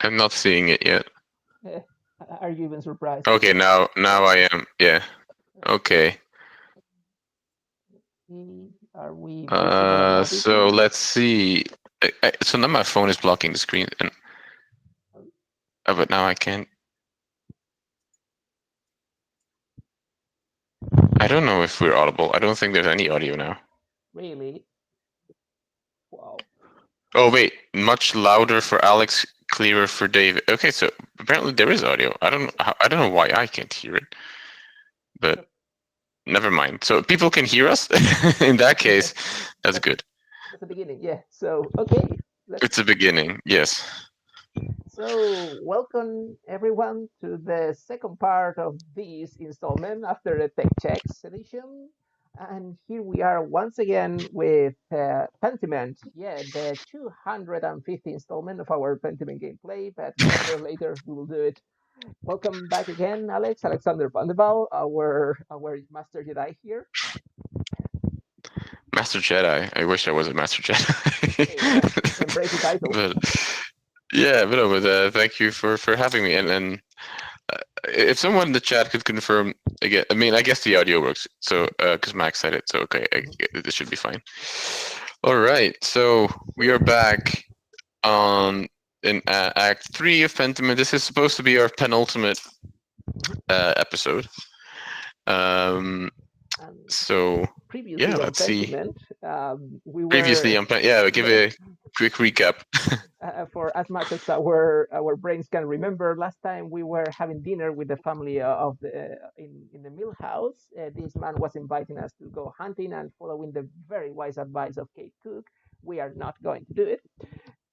I'm not seeing it yet. Eh, are you even surprised? Okay, now I am. Yeah. Okay. Okay. Are we visible on So everything? let's see. So now my phone is blocking the screen, and but now I can't. I don't know if we're audible. I don't think there's any audio now. Really? Wow. Oh wait, much louder for Alex, clearer for David. Okay, so apparently there is audio. I don't know why I can't hear it, but That's, never mind. So people can hear us. In that case, that's that's good. that's the beginning. Yeah. So okay, let's. It's a beginning. Yes. So welcome everyone to the second part of this installment after the Tech Checks edition. And here we are once again with Pentiment. Yeah, the 250th installment of our Pentiment gameplay, but later we will do it. Welcome back again, Alexander Vandeval, our Master Jedi here. Master Jedi. I wish I was a Master Jedi. Hey, yeah, embrace the title. But yeah, but thank you for having me. And if someone in the chat could confirm again, I mean, I guess the audio works. So because Max said it, so okay, this should be fine. All right, so we are back on in Act 3 of Pentiment. This is supposed to be our penultimate episode. Um, And so yeah, previously on let's see. Pentiment, we Previously were on yeah, give yeah, a quick recap. for as much as our brains can remember, last time we were having dinner with the family of the in the mill house. This man was inviting us to go hunting, and following the very wise advice of Kate Cook, we are not going to do it.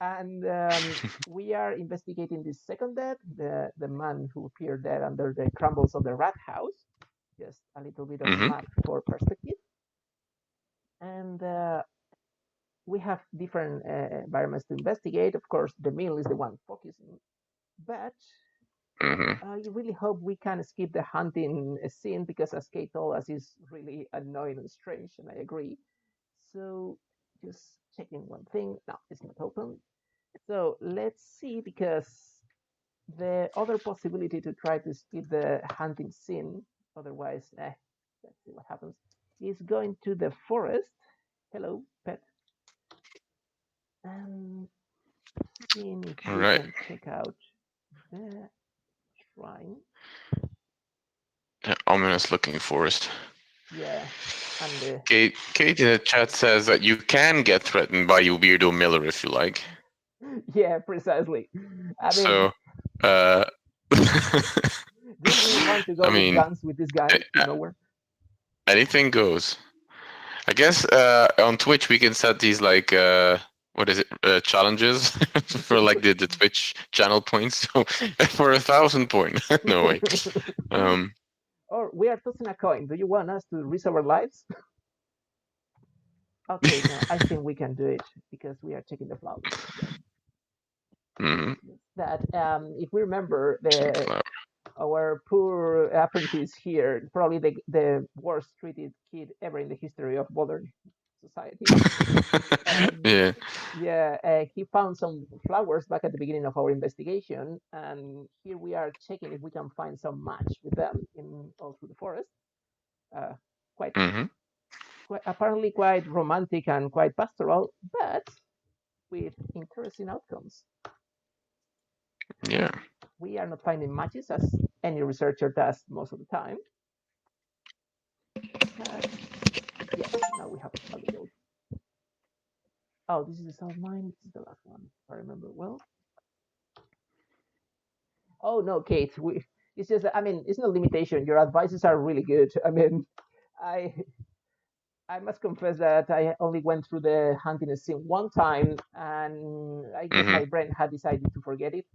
And we are investigating this second death, the man who appeared there under the crumbles of the rat house. Just a little bit of Hmm. map for perspective. And we have different environments to investigate. Of course, the mill is the one focusing, but Hmm. I really hope we can skip the hunting scene because, as Kate told us, is really annoying and strange, and I agree. So, just checking one thing. No, it's not open. So let's see, because the other possibility to try to skip the hunting scene, otherwise, let's see what happens, is going to the forest. Hello, pet. And seeing if All we right. can check out the shrine. The ominous looking forest. Yeah, and Kate in the chat says that you can get threatened by you weirdo Miller if you like. yeah, precisely. I mean, So, uh, do we want to go I with mean, guns with this guy to nowhere? anything goes. I guess on Twitch we can set these like what is it challenges for like the Twitch channel points. So for 1,000 point, no way. Um, Or we are tossing a coin. Do you want us to risk our lives? Okay, no, I think we can do it because we are checking the flowers. Yeah. mhm. That if we remember, the our poor apprentice here, probably the worst treated kid ever in the history of modern society. Yeah. Yeah, he found some flowers back at the beginning of our investigation, and here we are checking if we can find some match with them in all through the forest. Uh, quite, Hmm. apparently quite romantic and quite pastoral, but with interesting outcomes. Yeah. We are not finding matches as any researcher does most of the time. But yes, now we have found the gold. Oh, this is the south mine. This is the last one, if I remember well. Oh no, Kate. It's just, I mean, it's no limitation. Your advices are really good. I mean, I I must confess that I only went through the hunting scene one time, and I guess Hmm. my brain had decided to forget it,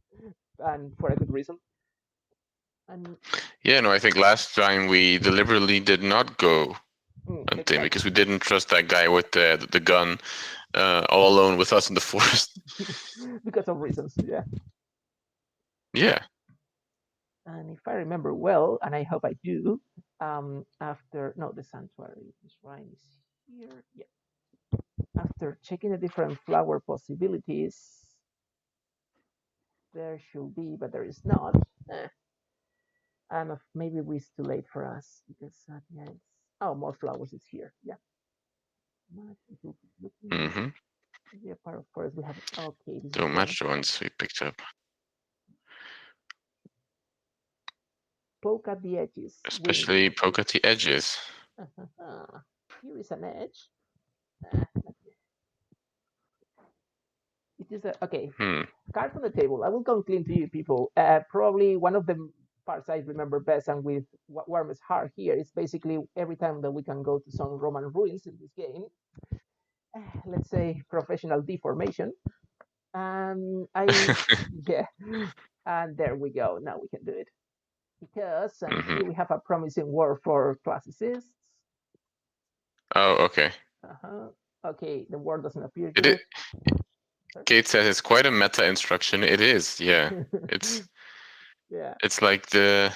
and for a good reason. And Yeah. No, I think last time we deliberately did not go hunting exactly, because we didn't trust that guy with the gun all alone with us in the forest. because of reasons, yeah. Yeah. And if I remember well, and I hope I do, after no, the sanctuary, the shrine is here. Yeah. After checking the different flower possibilities, There should be, but there is not. Eh, maybe it's too late for us because yeah, it's oh, more flowers is here. Yeah, much people looking. Mm-hmm. Maybe a part of forest we have. Okay, this is Don't the match the ones we picked up, poke at the edges. Win. especially poke at the edges. Here is an edge. Uh, it is a okay. Hmm. Cards on the table. I will come clean to you people. Probably one of the parts I remember best and with what warmest heart here is basically every time that we can go to some Roman ruins in this game. Let's say professional deformation. I yeah, and there we go. Now we can do it because and Mm-hmm. here we have a promising word for classicists. Oh, okay. Uh-huh. Okay, the word doesn't appear It, yet. Kate says it's quite a meta instruction. It is, yeah. It's Yeah. it's like the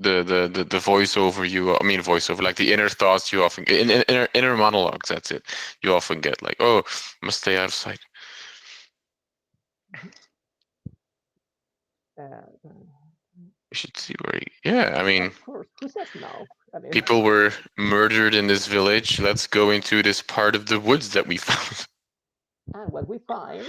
voiceover I mean voiceover, like the inner thoughts you often get in inner monologues. That's it. You often get like, oh, must stay out of sight. Uh, We should see where he. Yeah, I mean, of course. Who says no? I mean, people were murdered in this village. Let's go into this part of the woods that we found. and what we find.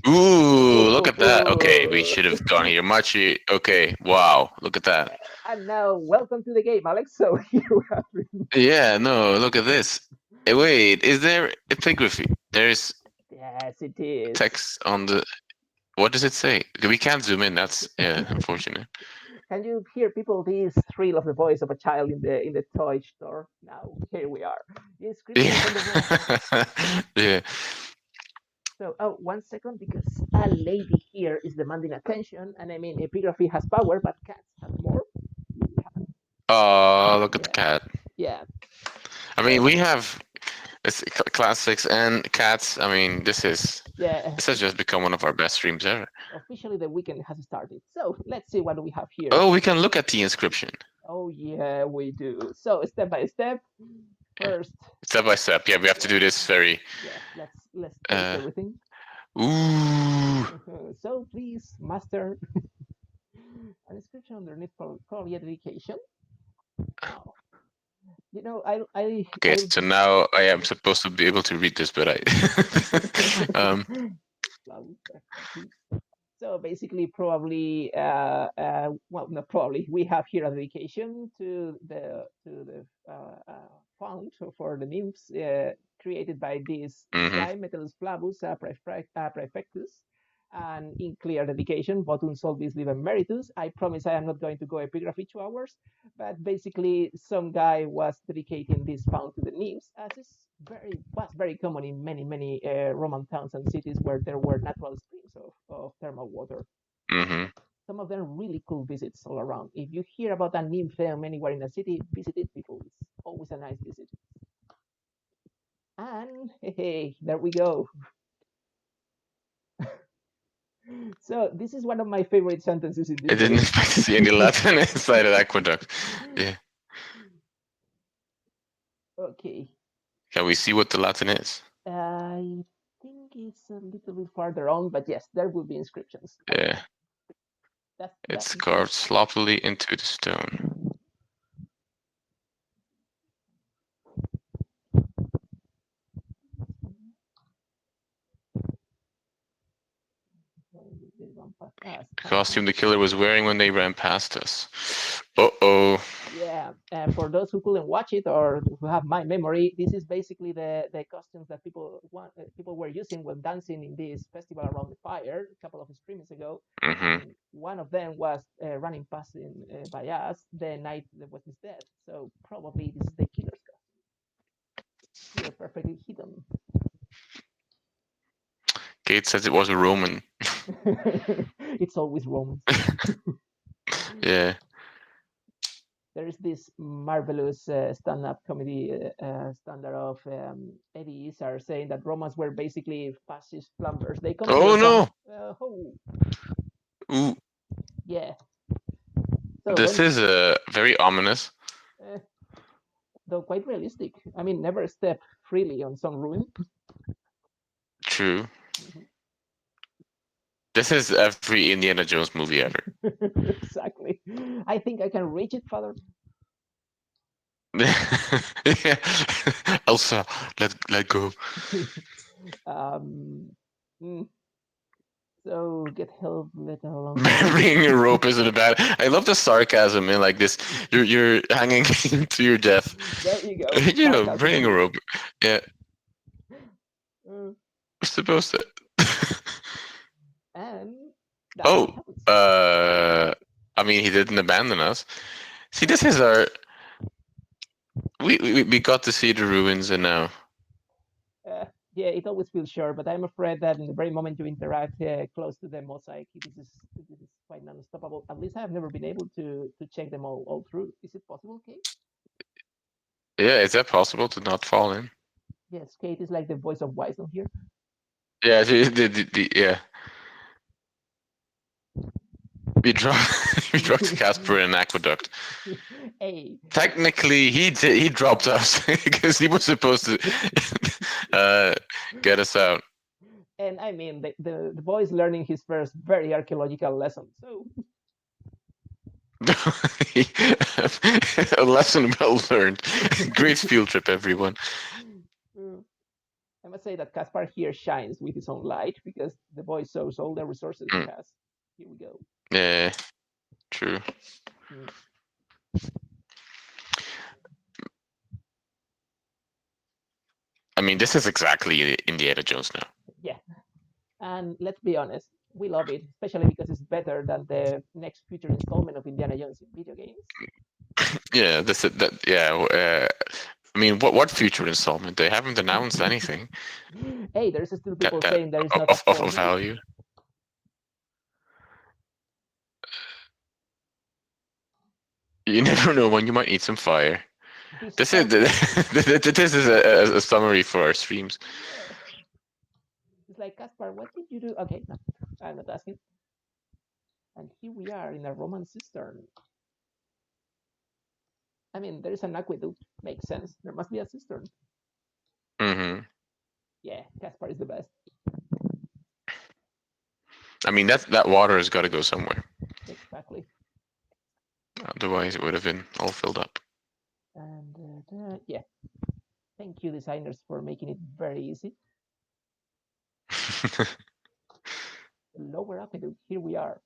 Ooh, look at that. Okay, we should have gone here. Much. Okay, wow, look at that. And now, welcome to the game, Alex. So here we have. Yeah, no, look at this. Wait, is there epigraphy? There's Yes, it is. text on the. What does it say? We can't zoom in. That's unfortunate. Can you hear people this thrill of the voice of a child in the toy store? Now here we are. The inscription is on the wall. Yeah. Yeah. So, oh, 1 second, because a lady here is demanding attention, and I mean, epigraphy has power, but cats have more. Oh, look at the Yeah, cat. yeah. I mean, So, we have classics and cats. I mean, yeah, this has just become one of our best streams ever. officially the weekend has started. So let's see what we have here. Oh, we can look at the inscription. Oh yeah, we do. So step by step. Yeah, First, step by step. Yeah, we have to yeah, do this very. yeah. Let's taste Uh, everything. ooh. So please, master, an inscription underneath probably a dedication. Oh, you know, Okay, so now I am supposed to be able to read this, but I. um. So basically, probably, well, not probably. We have here a dedication to the font for the nymphs created by this Mhm. guy, Metellus Flavus Praefectus, and in clear dedication, votum solvis livem meritus. I promise I am not going to go epigraphy 2 hours, but basically, some guy was dedicating this font to the nymphs, as is was very common in many Roman towns and cities where there were natural springs of thermal water. Mhm. Some of them really cool visits all around. If you hear about a nympheum anywhere in the city, visit it, people. It's always a nice visit. And hey, there we go. So this is one of my favorite sentences in I this didn't game. expect to see any Latin inside of aqueduct. Yeah. Okay. Can we see what the Latin is? I think it's a little bit farther on, but yes, there will be inscriptions. Yeah. That's It's the thing. carved sloppily into the stone. The costume the killer was wearing when they ran past us. Uh-oh. Yeah, for those who couldn't watch it or who have my memory, this is basically the costumes that people were using when dancing in this festival around the fire a couple of streams ago, Mm-hmm. and one of them was running past by us the night that was his death. So probably this is the killer's costume. Here, perfectly hidden. Kate says it was a Roman. It's always Romans. Yeah. There is this marvelous stand-up comedy standard of Eddie Izzard saying that Romans were basically fascist plumbers. They come to Oh your town. no. Oh, Ooh. yeah. So This don't, is very ominous. uh, though quite realistic. I mean, never step freely on some ruin. True. Mhm. This is every Indiana Jones movie ever. Exactly. I think I can reach it, Father. Yeah. Elsa, let go. um, mm, so get help, let alone save. Bringing a rope isn't a bad. I love the sarcasm in like this. You're hanging to your death. There you go. You know, Sarcasm bringing a here. rope. Yeah, Uh, we're supposed to. and that's what Oh, happens. uh, I mean, he didn't abandon us. See, this is our. We got to see the ruins, and now. Yeah, it always feels short, but I'm afraid that in the very moment you interact close to the mosaic, this is quite unstoppable. At least I have never been able to check them all through. Is it possible, Kate? Yeah, is that possible to not fall in? Yes, Kate is like the voice of wisdom here. Yeah, yeah. We dropped we dropped Casper in an aqueduct. Hey, Technically, he dropped us because he was supposed to uh, get us out. and I mean the boy is learning his first very archaeological lesson. So A lesson well learned. Great field trip, everyone. uh, I must say that Caspar here shines with his own light because the boy shows all the resources he Mm, has. Here we go. yeah, true. Mm, I mean, this is exactly Indiana Jones now. yeah, and let's be honest, we love it, especially because it's better than the next future installment of Indiana Jones in video games. Yeah, this is that. Yeah, I mean, what future installment? They haven't announced anything Hey, there's still that people saying there is not a of fourth movie. value. You never know when you might need some fire. This This is spark, this is a summary for our streams. yeah, it's like Caspar, what did you do? Okay, no, I'm not asking. And here we are in a Roman cistern. I mean, there is an aqueduct. Makes sense. There must be a cistern. Hmm. Yeah, Caspar is the best. I mean, that water has got to go somewhere. Exactly. Otherwise, it would have been all filled up. And yeah, thank you, designers, for making it very easy. Lower aqueduct. Here we are.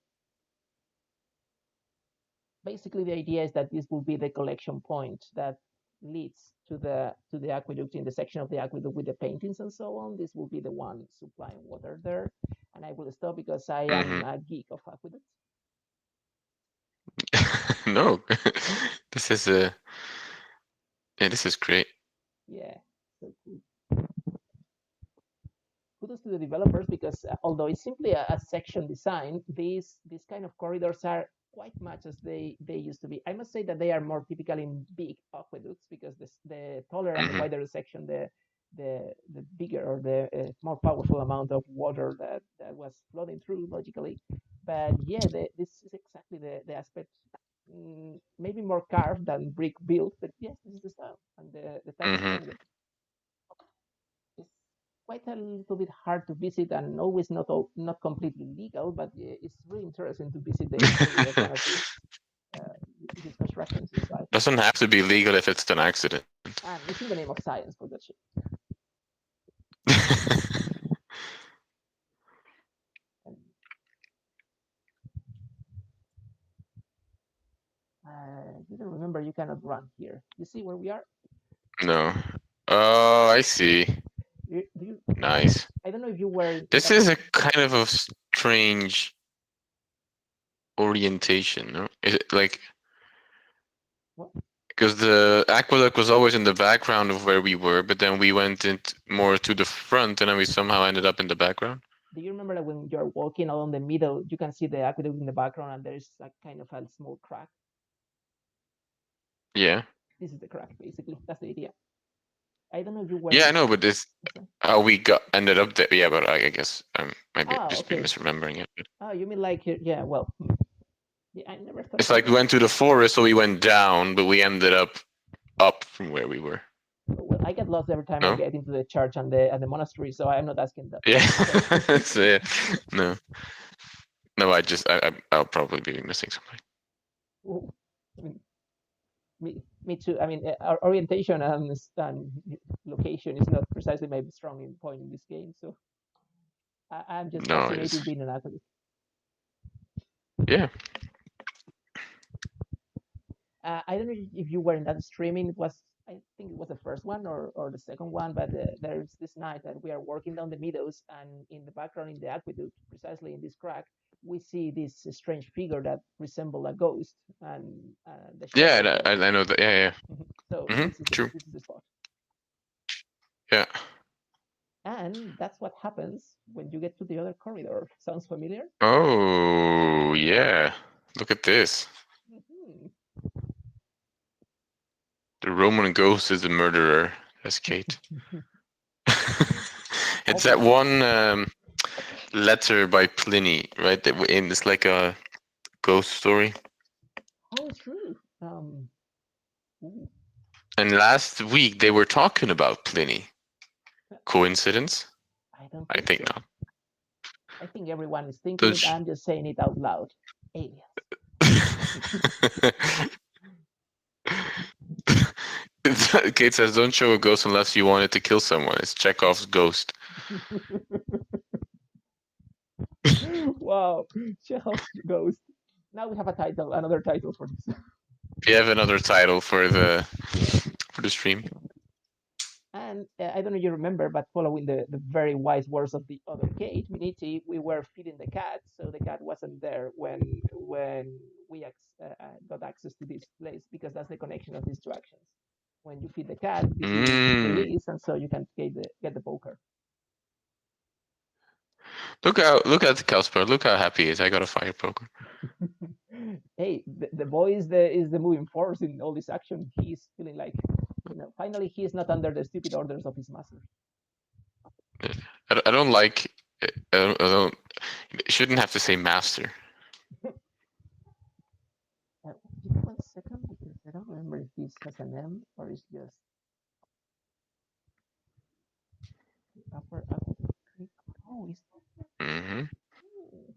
Basically, the idea is that this will be the collection point that leads to the aqueduct in the section of the aqueduct with the paintings and so on. This will be the one supplying water there. And I will stop because I am Hmm. a geek of aqueducts. No, this is a yeah, this is great. Yeah. So kudos to the developers because although it's simply a section design, these kind of corridors are quite much as they used to be. I must say that they are more typical in big aqueducts because the taller and the Hmm. wider the section, the bigger or the more powerful amount of water that was flowing through logically. But yeah, this is exactly the aspect. Maybe more carved than brick built, but yes, this is the style and the type of Hmm. paint. It's quite a little bit hard to visit and always not completely legal, but it's really interesting to visit the history of one of these constructions inside. Doesn't have to be legal if it's an accident. And it's in the name of science for that shit. And I didn't remember you cannot run here. You see where we are? No. Oh, I see. Do you, Nice. I don't know if you were in This that. is a kind of a strange orientation, no? Is it like What? because the aqueduct was always in the background of where we were, but then we went more to the front, and then we somehow ended up in the background. Do you remember that when you're walking along the middle, you can see the aqueduct in the background and there's a kind of a small crack? Yeah. This is the crack, basically. That's the idea. I don't know if you were Yeah, I in. know, but this how we got ended up there. Yeah, but I guess maybe I've Ah, just been okay. misremembering it. But Oh, you mean like yeah? Well, yeah, I never thought it's about like we that. went to the forest, so we went down, but we ended up from where we were. Oh, well, I get lost every time I No. get into the church and the monastery, so I'm not asking that. Yeah. Okay. It's no. No, I'll probably be missing something. Ooh, I mean, me too. I mean, our orientation and location is not precisely my strong point in this game. So I'm just No, it's fascinated being an athlete. yeah. I don't know if you were in that streaming. It was, I think it was the first one or the second one, but there's this night that we are walking down the meadows, and in the background, in the aqueduct, precisely in this crack, we see this strange figure that resembled a ghost, and the Yeah, shepherd there. I know that. Yeah, yeah. So True. this is the spot, Yeah. and that's what happens when you get to the other corridor. Sounds familiar? Oh, yeah. Look at this. Mm-hmm. The Roman ghost is the murderer. That's Kate. It's that Okay. one letter by Pliny, right? It's like a ghost story. Oh, true. Ooh, And last week they were talking about Pliny. Coincidence? I don't I think think so. not. I think everyone is thinking it. Those I'm just saying it out loud. Aliens. Kate says, "Don't show a ghost unless you wanted to kill someone." It's Chekhov's ghost. Wow, Chekhov's ghost. Now we have a title, another title for this. We have another title Yeah. for the stream. And I don't know if you remember, but following the very wise words of the other Kate, Minity, we were feeding the cat, so the cat wasn't there when we got access to this place, because that's the connection of these two actions. When you feed the cat, this is Mm. released, and so you can get the poker. Look at the Casper. Look how happy he is. I got a fire poker. Hey, the boy is the moving force in all this action. He's feeling like, finally he is not under the stupid orders of his master. I don't like. I don't. Shouldn't have to say master. Give me 1 second, because I don't remember if this has an M or is just upper creek. Oh, it's Hmm. oh,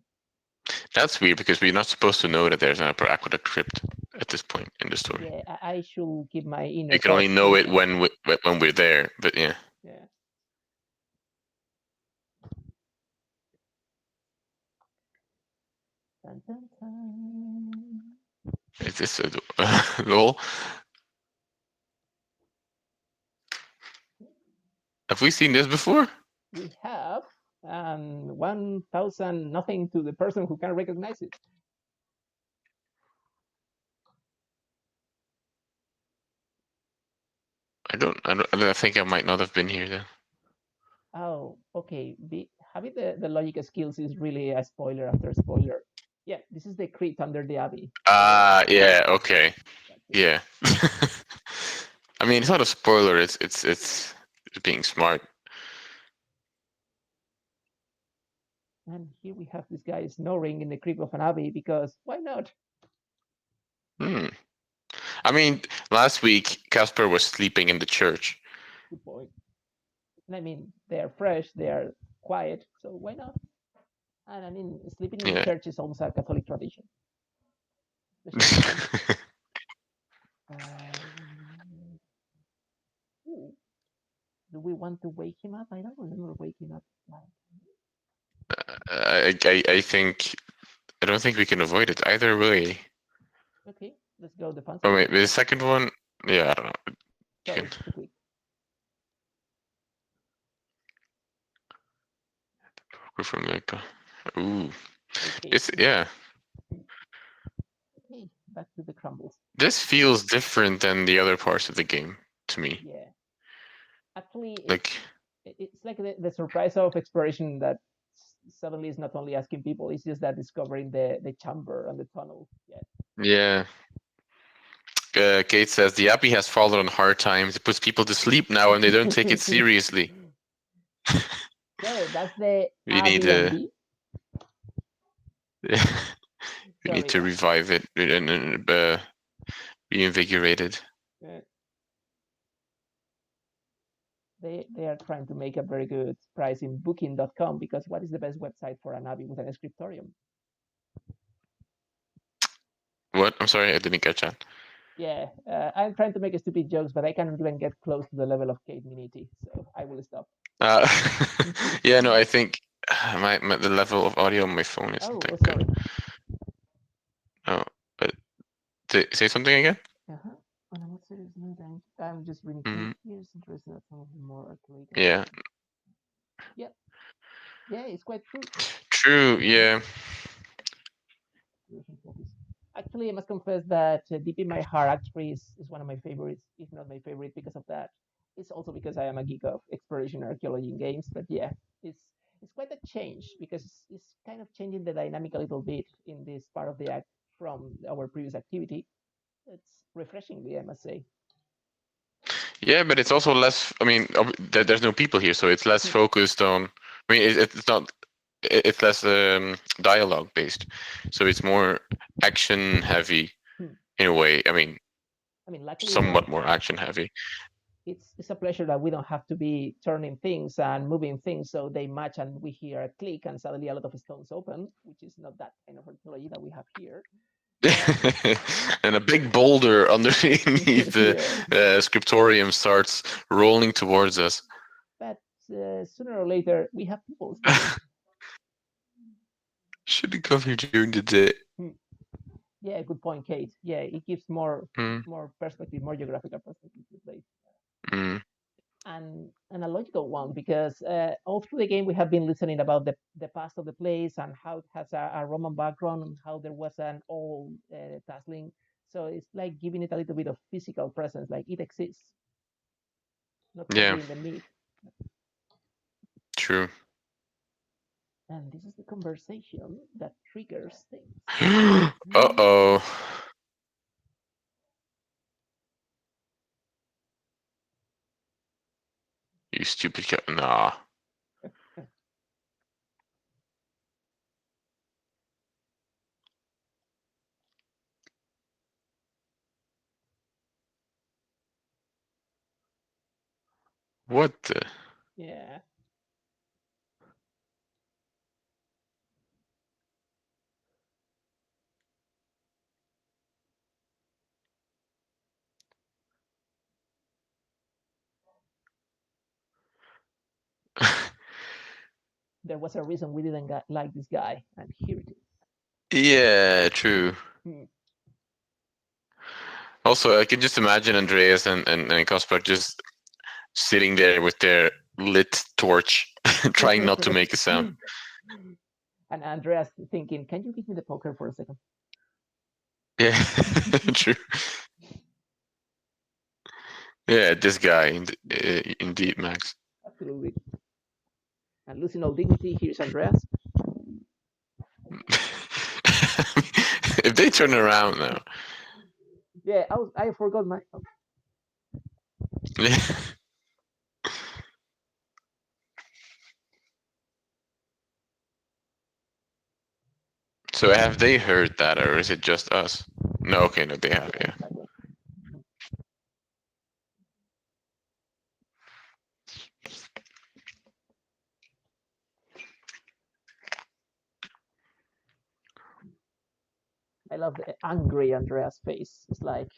That's weird because we're not supposed to know that there's an upper aqueduct crypt at this point in the story. yeah. I should keep my inner You can only thoughts know to it when we're there. But yeah, yeah. Dun, dun, dun. it's just lol. Have we seen this before? We have 1,000 nothing to the person who can recognize it. I think I might not have been here then. Oh, okay. Having the logic skills is really a spoiler after spoiler. Yeah, this is the crypt under the abbey. So Yeah, okay. that's it. Yeah. I mean, it's not a spoiler. It's being smart. And here we have this guy snoring in the crypt of an abbey, because why not? Hmm. I mean, last week Casper was sleeping in the church. Good point. And I mean, they are fresh, they are quiet, so why not? And I mean, sleeping in the Yeah. church is almost a Catholic tradition, especially in Spain. Ooh, do we want to wake him up? I don't remember waking up. I think I don't think we can avoid it either way. Okay, let's go the fancy Oh way. wait, the second one, yeah, I don't know. You can Sorry, too quick. go from like, ooh, Okay, it's yeah. okay, back to the crumbles. This feels different than the other parts of the game to me. Yeah, actually, Like, it's like the surprise of exploration that suddenly is not only asking people; it's just that discovering the chamber and the tunnel. Yeah. yeah. Kate says the Abbey has fallen on hard times. It puts people to sleep now, and they don't take it seriously. So that's the We need to Airbnb. we need Sorry, to revive it and reinvigorate it. uh, they are trying to make a very good price in Booking.com, because what is the best website for an abbey with an scriptorium? What? I'm sorry, I didn't catch that. Yeah, I'm trying to make stupid jokes, but I cannot even get close to the level of Kate Miniti, so I will stop. Uh, yeah, no, I think the level of audio on my phone isn't Oh, that sorry. good. Oh, but say something again. Uh-huh. On a more serious note, I'm just reading Hmm. through here. It's interesting that some of the more archaic Yeah, animations. Yeah, yeah, it's quite true. true. Yeah. Actually, I must confess that Deep in My Heart actually is one of my favorites, if not my favorite, because of that. It's also because I am a geek of exploration and archaeology in games. But yeah, it's quite a change because it's kind of changing the dynamic a little bit in this part of the act from our previous activity. It's refreshingly, I must say. Yeah, but it's also less. I mean, there's no people here, so it's less Hmm, focused on. I mean, it's not. It's less dialogue based, so it's more action heavy hmm. in a way. I mean, I mean, luckily enough, somewhat more action heavy. it's a pleasure that we don't have to be turning things and moving things so they match and we hear a click and suddenly a lot of stones open, which is not that kind of archaeology that we have here. But And a big boulder underneath the yeah, scriptorium starts rolling towards us. but sooner or later we have people stopping. Shouldn't come here during the day. Hmm. Yeah, good point, Kate. Yeah, it gives Mm, more perspective, more geographical perspective to the place. mm, And a logical one because all through the game we have been listening about the past of the place and how it has a Roman background and how there was an old tasseling. So it's like giving it a little bit of physical presence, like it exists, not yeah, simply in the myth. true. And this is the conversation that triggers things. Uh-oh. You stupid cat. Nah. What the? Yeah, there was a reason we didn't like this guy, and here it is. Yeah, true. Hmm. Also, I can just imagine Andreas and Kaspar just sitting there with their lit torch, trying not to make a sound. And Andreas thinking, can you give me the poker for a second? Yeah, true. Yeah, this guy, indeed, Max. Absolutely. And losing all dignity, here's Andreas. If they turn around now. Yeah, I forgot my. Oh, So have they heard that, or is it just us? No, okay, no, they have, yeah, yeah. exactly. I love the angry Andreas face. It's like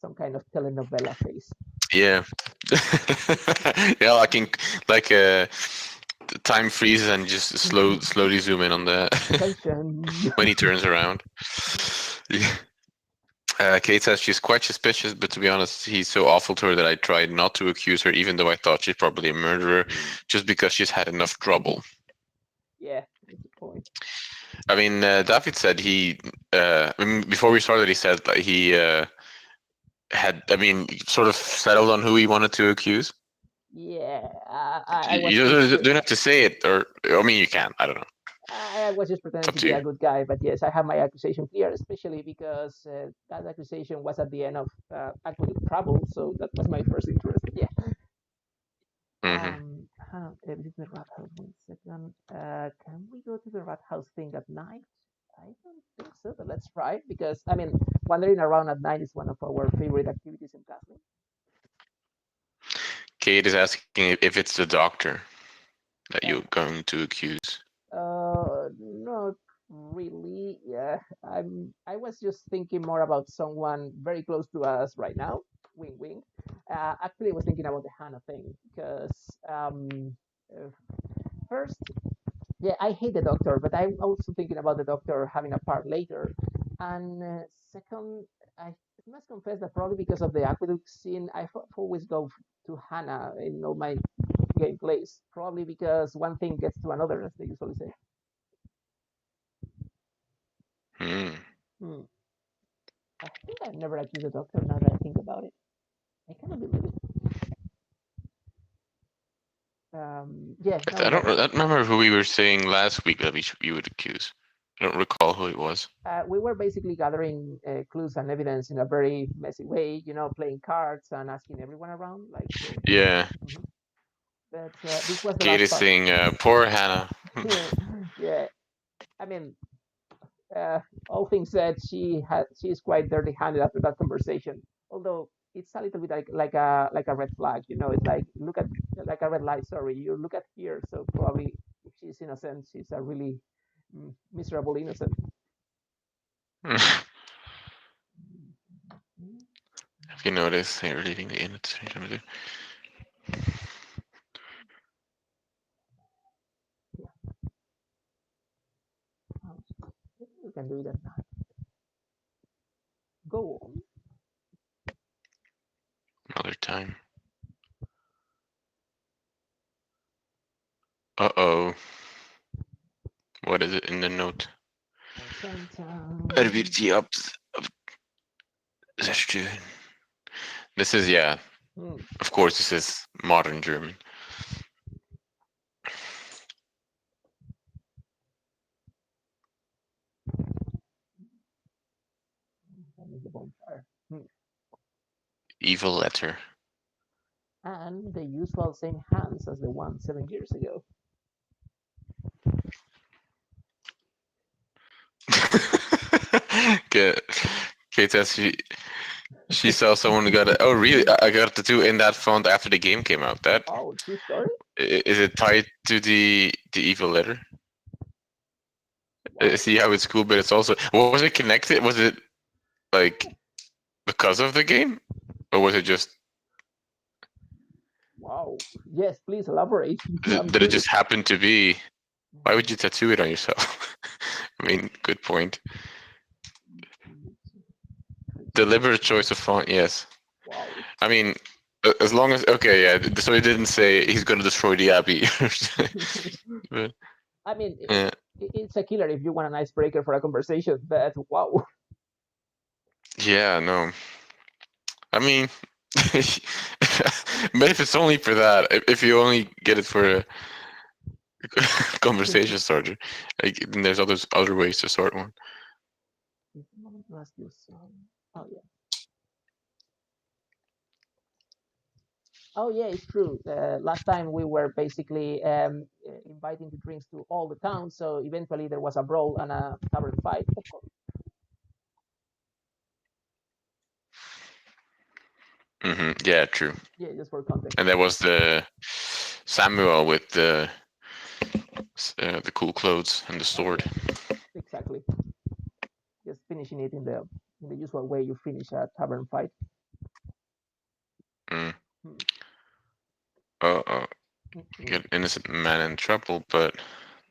some kind of telenovela face. Yeah. Yeah, I can like the time freezes and just slowly zoom in on the Attention. when he turns around. Yeah. Kate says she's quite suspicious, but to be honest, he's so awful to her that I tried not to accuse her, even though I thought she's probably a murderer, just because she's had enough trouble. Yeah, that's the point. I mean, David said I mean, before we started, he said that he had, I mean, sort of settled on who he wanted to accuse. Yeah, I was You just don't have to say it, or I mean, you can. I don't know. I was just It's pretending up to to be you. a good guy, but yes, I have my accusation clear, especially because that accusation was at the end of actual trouble, so that was my first interest. Yeah. Hmm. This is the rat house. 1 second. Can we go to the rat house thing at night? I don't think so, but let's try because I mean, wandering around at night is one of our favorite activities in Kathleen. Kate is asking if it's the doctor that Uh, you're going to accuse. no, really, yeah. I was just thinking more about someone very close to us right now. Wing wing. Actually, I was thinking about the Hannah thing because uh, first, yeah, I hate the doctor, but I'm also thinking about the doctor having a part later. And second, I must confess that probably because of the aqueduct scene, I always go to Hannah in all my gameplays. Probably because one thing gets to another, as they usually say. Hmm. Hmm. I think I've never accused the doctor now that I think about it. I cannot believe it. Yeah, no, I don't remember who we were saying last week that we would accuse. I don't recall who it was. we were basically gathering clues and evidence in a very messy way, playing cards and asking everyone around. Yeah, Mhm. But this was the Kate last is part. saying, "Poor Hannah." Yeah, I mean, uh, all things said, she's quite dirty-handed after that conversation. Although it's a little bit like a red flag, It's like look at like a red light. Sorry, you look at here. So probably if she's innocent, she's a really miserable innocent. Have you noticed they're leaving the inn at the same time? Yeah, you can do it at night. Go on. Another time. Uh-oh. What is it in the note? Dun, dun, Er wird die Abzerstörung. This is, yeah, Hmm. of course, this is modern German. That is the bonfire. Hmm. Evil letter. And the usual same hands as the one 7 years ago. Kate, Kate says she saw someone who got it. Oh, really? I got the two in that font after the game came out. That Oh, true story? is it tied to the evil letter? Wow. See how it's cool, but it's also was it connected? Was it like because of the game, or was it just Wow. Yes, please elaborate. I'm did it curious. just happen to be? Why would you tattoo it on yourself? I mean, good point. Deliberate choice of font, yes. Wow. I mean, as long as okay, yeah. So he didn't say he's going to destroy the abbey. But, I mean, uh, it's a killer if you want an icebreaker for a conversation, but wow. yeah, no. I mean, but if it's only for that, if you only get it for a conversation starter, like, then there's other ways to start one. Oh, yeah. Oh, yeah, it's true. Last time we were basically inviting to drinks to all the towns, so eventually there was a brawl and a tavern fight, of course. Yeah, true. Yeah, just for context. And there was the Samuel with the cool clothes and the Oh, sword. yeah, exactly. Just finishing it in the usual way you finish a tavern fight. Mm. Hmm. Uh, Mhm. get innocent man in trouble, but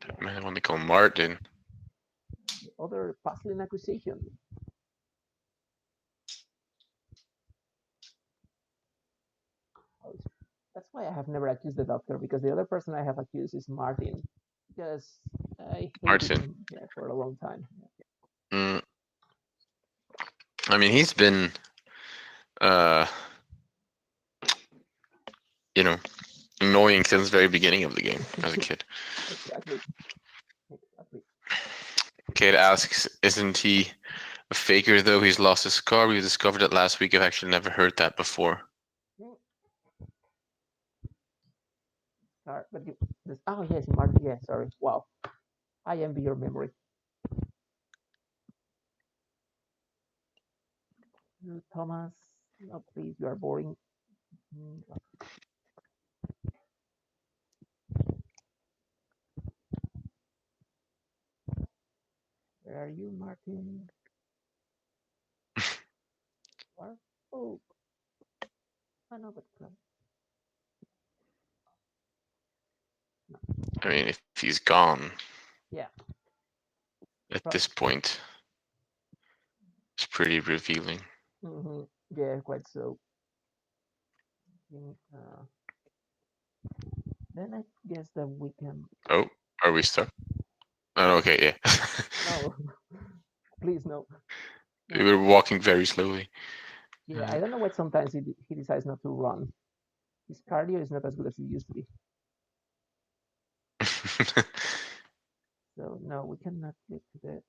Yeah. that man when they call Martin. The other puzzling accusation. Oh, that's why I have never accused the doctor because the other person I have accused is Martin because I hated Martin. him, yeah, for a long time. Yeah. Mm, I mean, he's been, uh, you know, annoying since the very beginning of the game as a kid. Exactly. Exactly. Kate asks, "Isn't he a faker though? He's lost his scar. We discovered it last week. I've actually never heard that before." Mm, sorry, but oh yes, Martin. Yeah, sorry. Wow, I envy your memory. Thomas, no, please, you are boring. Mm, are you, Martin? Or oh, I know, but no. I mean, if he's gone Yeah, at this probably. point, it's pretty revealing. Mm-hmm. Yeah, quite so. Uh, then I guess that we can. Oh, are we stuck? Oh, No, okay, yeah. no, please no, We no. were walking very slowly. Yeah, I don't know why sometimes he decides not to run. His cardio is not as good as it used to be. So no, we cannot get to the.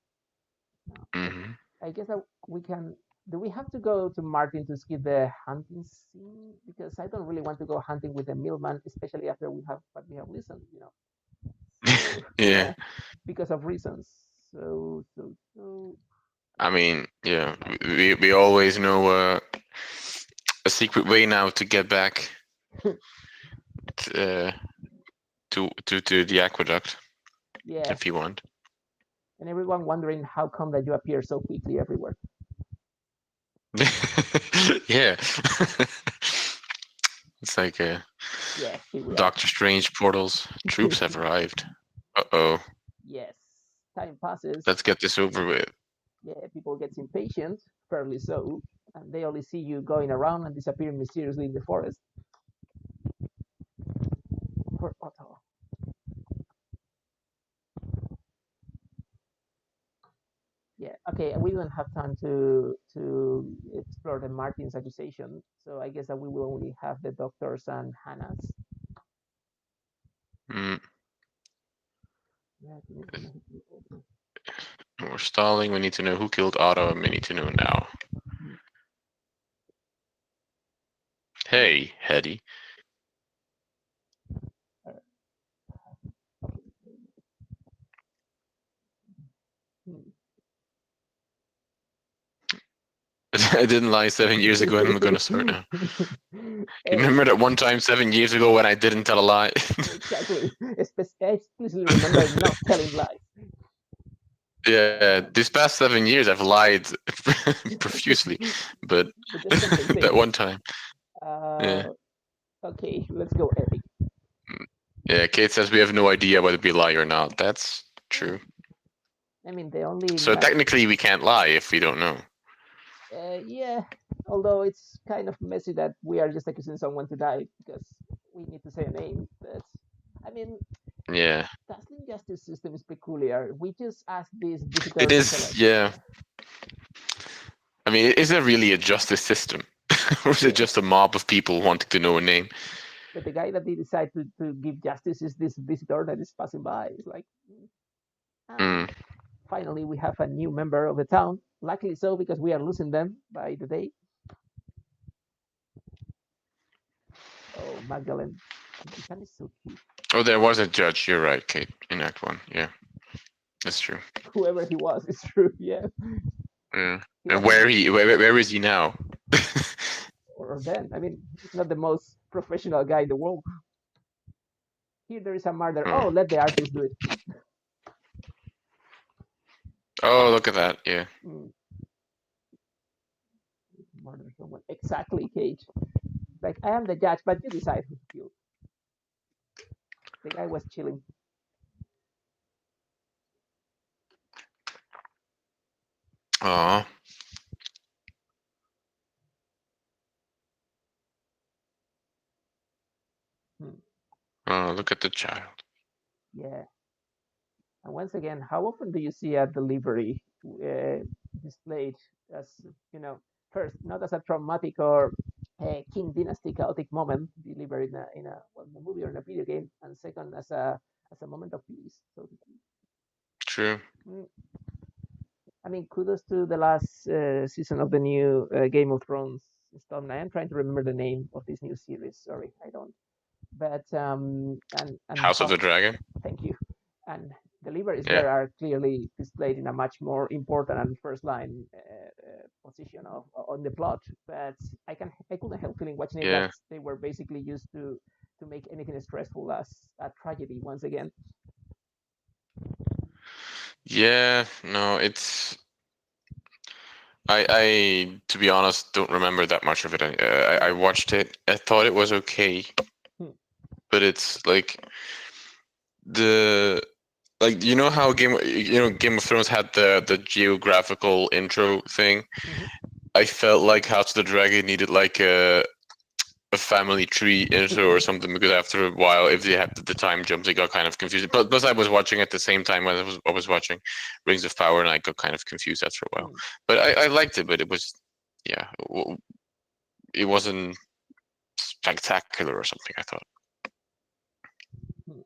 No, hmm I guess that we can. Do we have to go to Martin to skip the hunting scene? Because I don't really want to go hunting with the millman, especially after we have what we have listened. So Yeah, yeah, because of reasons. So. I mean, yeah, we always know a secret way now to get back uh, to the aqueduct Yeah, if you want. and everyone wondering how come that you appear so quickly everywhere. Yeah, it's like Yeah, here we are. Doctor Strange portals. Troops have arrived. Uh-oh. Yes, time passes. Let's get this over with. Yeah, people get impatient, fairly so, and they only see you going around and disappearing mysteriously in the forest. For Otto. Yeah, okay, we don't have time to explore the Martin's accusation, so I guess that we will only have the doctors and Hannah's. Mm, Yeah, we're stalling. We need to know who killed Otto, and we need to know now. Hey, Hetty. I didn't lie 7 years ago, and I'm gonna start now. You Hey, remember that one time 7 years ago when I didn't tell a lie? exactly. I explicitly remember not telling lies. Yeah, Um, these past 7 years I've lied profusely, but but just that compensate. one time, yeah, Uh, okay, let's go epic. yeah. Kate says we have no idea whether we lie or not. That's Hmm. true. I mean, the only So technically, we can't lie if we don't know. yeah, although it's kind of messy that we are just accusing someone to die because we need to say a name. But I mean, Yeah, Taslim justice system is peculiar. We just ask these it visitors to tell is. us. Yeah, Yeah, I mean, is it really a justice system, or is it yeah. just a mob of people wanting to know a name? But the guy that they decide to give justice is this visitor that is passing by. It's like, and Mm. finally we have a new member of the town. Luckily so because we are losing them by the day. Oh, Magdalene. Magdalene is so cute. Oh, there was a judge. You're right, Kate, in Act One. Yeah, that's true. Whoever he was, it's true. Yeah, Yeah. he And wasn't where is he now? or then. I mean, he's not the most professional guy in the world. Here there is a murder. Oh. Oh, let the artist do it. Oh, look at that. Yeah. Mm, murder someone. Exactly, Cage. Like I am the judge, but you decide who to kill. The guy was chilling. Oh. Hmm. Oh, look at the child. Yeah. And once again, how often do you see a delivery displayed as, you know, first, not as a traumatic or King Dynasty chaotic moment delivered in a well, in a movie or in a video game, and second, as a moment of peace, so to speak. True. Mm, I mean, kudos to the last season of the new Game of Thrones installment. I am trying to remember the name of this new series. Sorry, I don't. But and House of how? the Dragon. Thank you. And deliveries Yeah. there are clearly displayed in a much more important and first line position on the plot. But I couldn't help feeling watching it that Yeah. they were basically used to make anything stressful as a tragedy once again. Yeah, no, I to be honest don't remember that much of it. I watched it. I thought it was okay, Hmm. but it's like the like how Game of Thrones had the geographical intro thing. Mhm. I felt like House of the Dragon needed like a family tree intro or something, because after a while, if they had the time jumps, it got kind of confusing. But plus, I was watching at the same time when I was watching Rings of Power, and I got kind of confused after a while. Hmm. But I liked it, but it was, yeah, it wasn't spectacular or something, I thought. Hmm.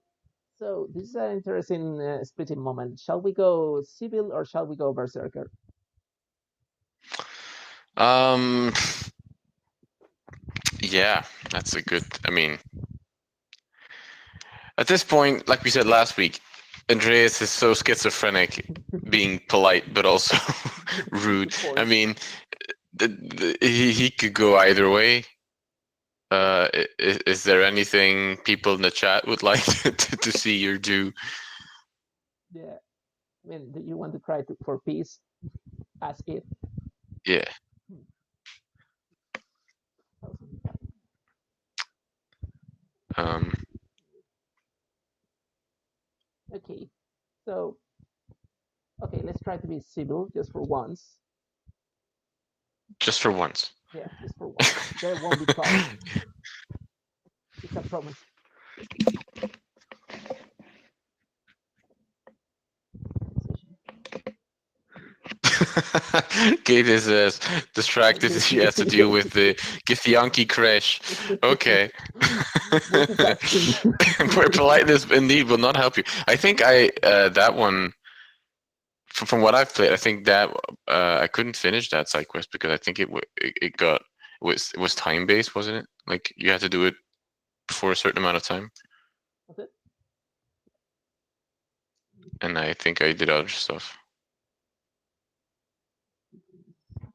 So this is an interesting splitting moment. Shall we go civil or shall we go berserker? Um, yeah, that's a good. I mean, at this point, like we said last week, Andreas is so schizophrenic, being polite but also rude. Good I point. mean, he could go either way. Is there anything people in the chat would like to see or do? Yeah. I mean, do you want to try for peace? Ask it. Yeah. Hmm. Um, Okay. So, okay, let's try to be civil just for once. just for once. Yeah, just for once. There won't be trouble. It's a promise. Kate is as distracted as she has to deal with the Githyanki crash. Okay. Multitasking. Where politeness indeed will not help you. I think that one from what I've played, I think that I couldn't finish that side quest because I think it was time based, wasn't it? Like you had to do it for a certain amount of time, That's it. and I think I did other stuff.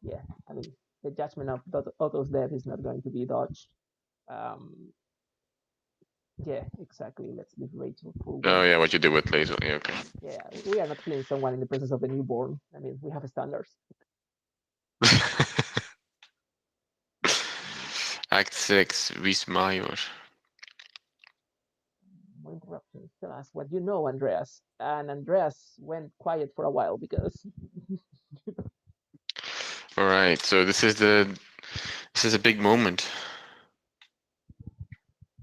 Yeah, I mean, the judgment of Otto's death is not going to be dodged. Um, yeah, exactly. Let's leave Rachel for Oh when. yeah, what you did with laser. Yeah, okay. Yeah, we are not killing someone in the presence of a newborn. I mean, we have standards. Act 6, Vis Major. More interruptions. Tell us what you know, Andreas. And Andreas went quiet for a while because All right, so this is a big moment.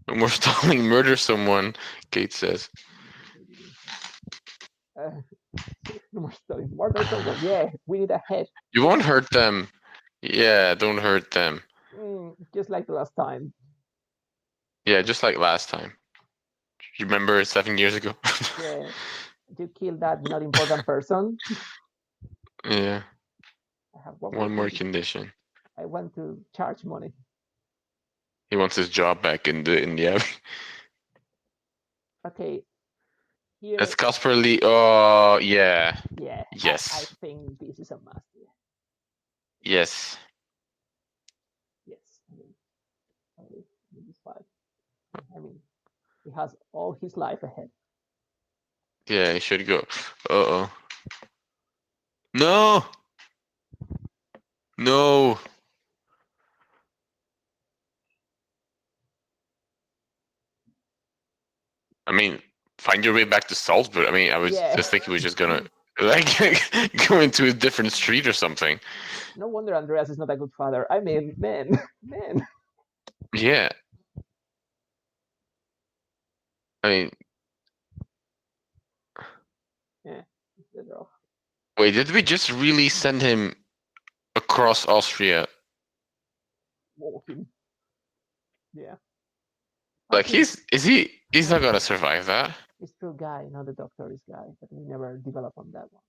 No more stalling, murder someone. Kate says. uh, no more stories. Murder someone. Yeah, we need a head. You won't hurt them. Yeah, don't hurt them. Just like the last time. Yeah, just like last time. You remember 7 years ago? Yeah, you killed that not important person. Yeah, I have one more one more condition. condition. I want to charge money. He wants his job back in the abbey. Okay, That's here, Casper Lee. Oh, yeah. yeah, I Yes. think this is a must. Yeah. Yes. Yes, I mean, this fight. I mean, he has all his life ahead. Yeah, he should go. Uh-oh. No! No! I mean, find your way back to Salzburg. I mean, I was Yeah, just thinking we was just gonna, like, go into a different street or something. no wonder Andreas is not a good father. I mean, man, man. Yeah. I mean, Yeah, instead of wait, did we just really send him across Austria? walking. Yeah, I Like, think he's no, not gonna survive that. it's true guy, not the doctor is guy, but we never develop on that one.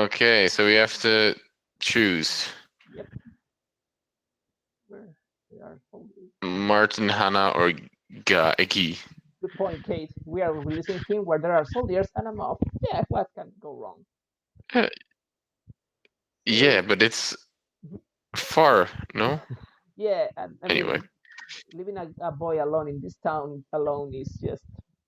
Okay, so we have to choose Yep, where they are holding. Martin, Hannah, or Guy. Good point, Kate. We are releasing him where there are soldiers and a mob. Yeah, what can go wrong? Uh, Yeah, So, but it's far, no? yeah, I Anyway. mean, leaving a boy alone in this town alone is just,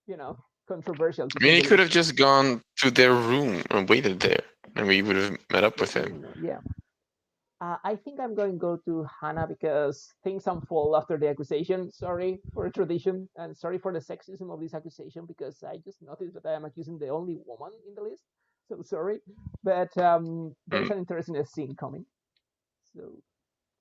you know. controversial to I say mean, he the could least. have just gone to their room and waited there, and we would have met up They with would him. have known. Yeah. I think I'm going to go to Hannah because things unfold after the accusation. Sorry for the tradition and sorry for the sexism of this accusation because I just noticed that I am accusing the only woman in the list. So sorry, but there is Mm, an interesting scene coming. So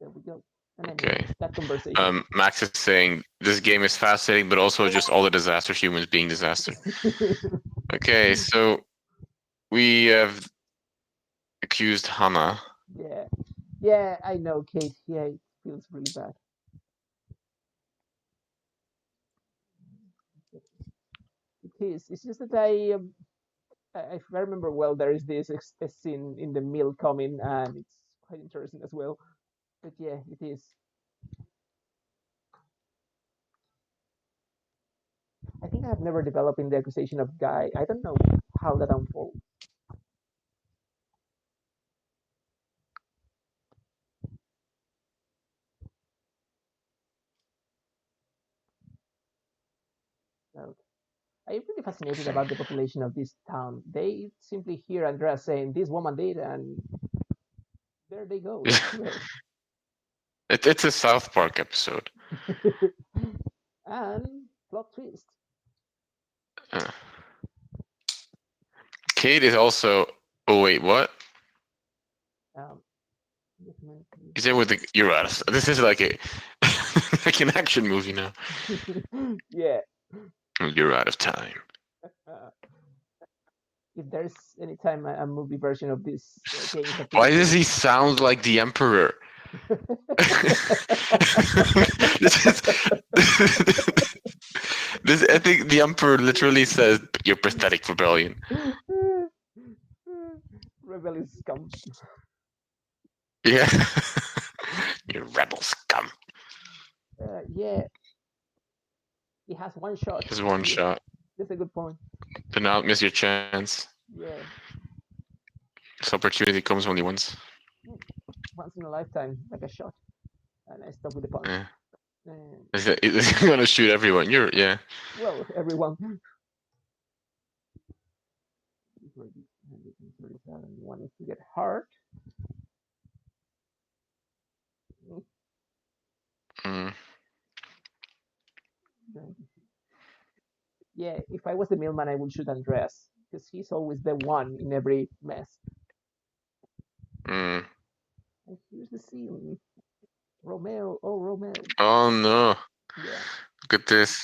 there we go. And I mean okay. that conversation. Max is saying this game is fascinating, but also just all the disaster humans being disaster. Okay, so we have accused Hannah. Yeah, yeah, I know, Kate. Yeah, it feels really bad. It is. It's just that if I remember well, there is this scene in the mill coming, and it's quite interesting as well. But yeah, it is. I think I have never developed in the accusation of Guy. I don't know how that unfolds. So I'm really fascinated about the population of this town. They simply hear Andrea saying, "This woman did," and there they go. They swear. It's a South Park episode. And plot twist. Uh, Kate is also. Oh wait, what? Um, He's there with the. You're out. This is like a like an action movie now. yeah. You're out of time. Uh, if there's any time a movie version of this game is Why does applicable. he sound like the Emperor? this is this. I think the Emperor literally says, "You're pathetic rebellion." Rebellious scum. Yeah, you rebel scum. Yeah, he has one shot. Here's one Yeah, shot. that's a good point. Do not miss your chance. Yeah, This opportunity comes only once. mm, once in a lifetime, like a shot. And I stop with the punch. Yeah. And, He's gonna shoot everyone. You're yeah. well, everyone. 137. One is to get hurt. Mm, Yeah, if I was the mailman, I would shoot Andreas because he's always the one in every mess. mm. And here's the scene. Romeo, oh Romeo. Oh no! Yeah, Look at this.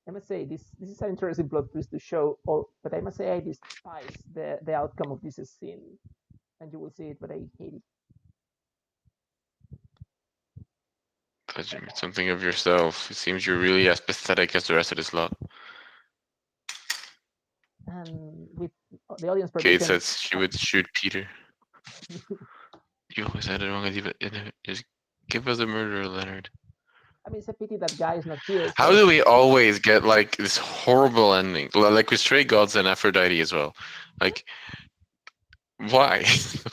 I must say this is an interesting plot twist to show. All, but I must say I despise the outcome of this scene, and you will see it, but I hate it. Thought you made something of yourself. It seems you're really as pathetic as the rest of this lot. And with the audience Kate permission, says she would shoot Peter. You always had the wrong idea, but just give us a murderer, Leonard. I mean, it's a pity that guy is not here. How So do we always get like this horrible ending? Like with Stray Gods and Aphrodite as well. Like, why?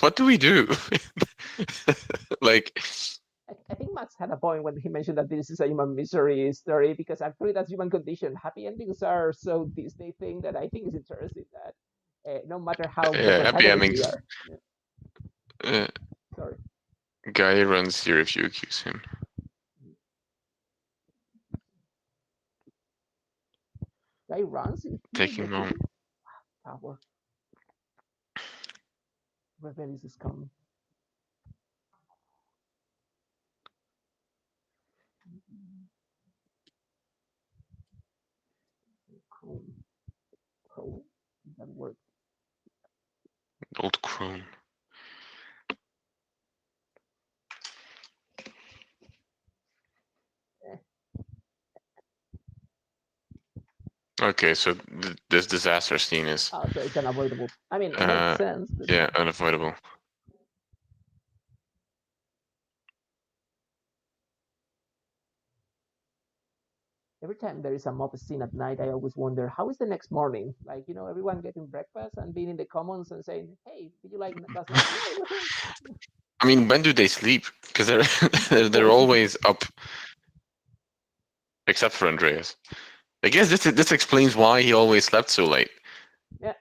What do we do? Like, I think Max had a point when he mentioned that this is a human misery story because actually that's human condition. Happy endings are so Disney thing that I think is interesting that no matter how the yeah, happy protagonist we endings. are. Yeah, Uh, sorry. Guy runs here if you accuse him. Guy runs if he is Taking him. accused. Power. Rebellious is coming. Chrome. Chrome? That word. Old crone. Eh. Okay, so this disaster scene is, Oh, so it's unavoidable. I mean, it makes uh, sense, but yeah, unavoidable. every time there is a mob scene at night, I always wonder how is the next morning? Like, everyone getting breakfast and being in the commons and saying, "Hey, did you like last night?" Yeah, it was nice. I mean, when do they sleep? Because they're they're Both. always up, except for Andreas. I guess this explains why he always slept so late. Yeah,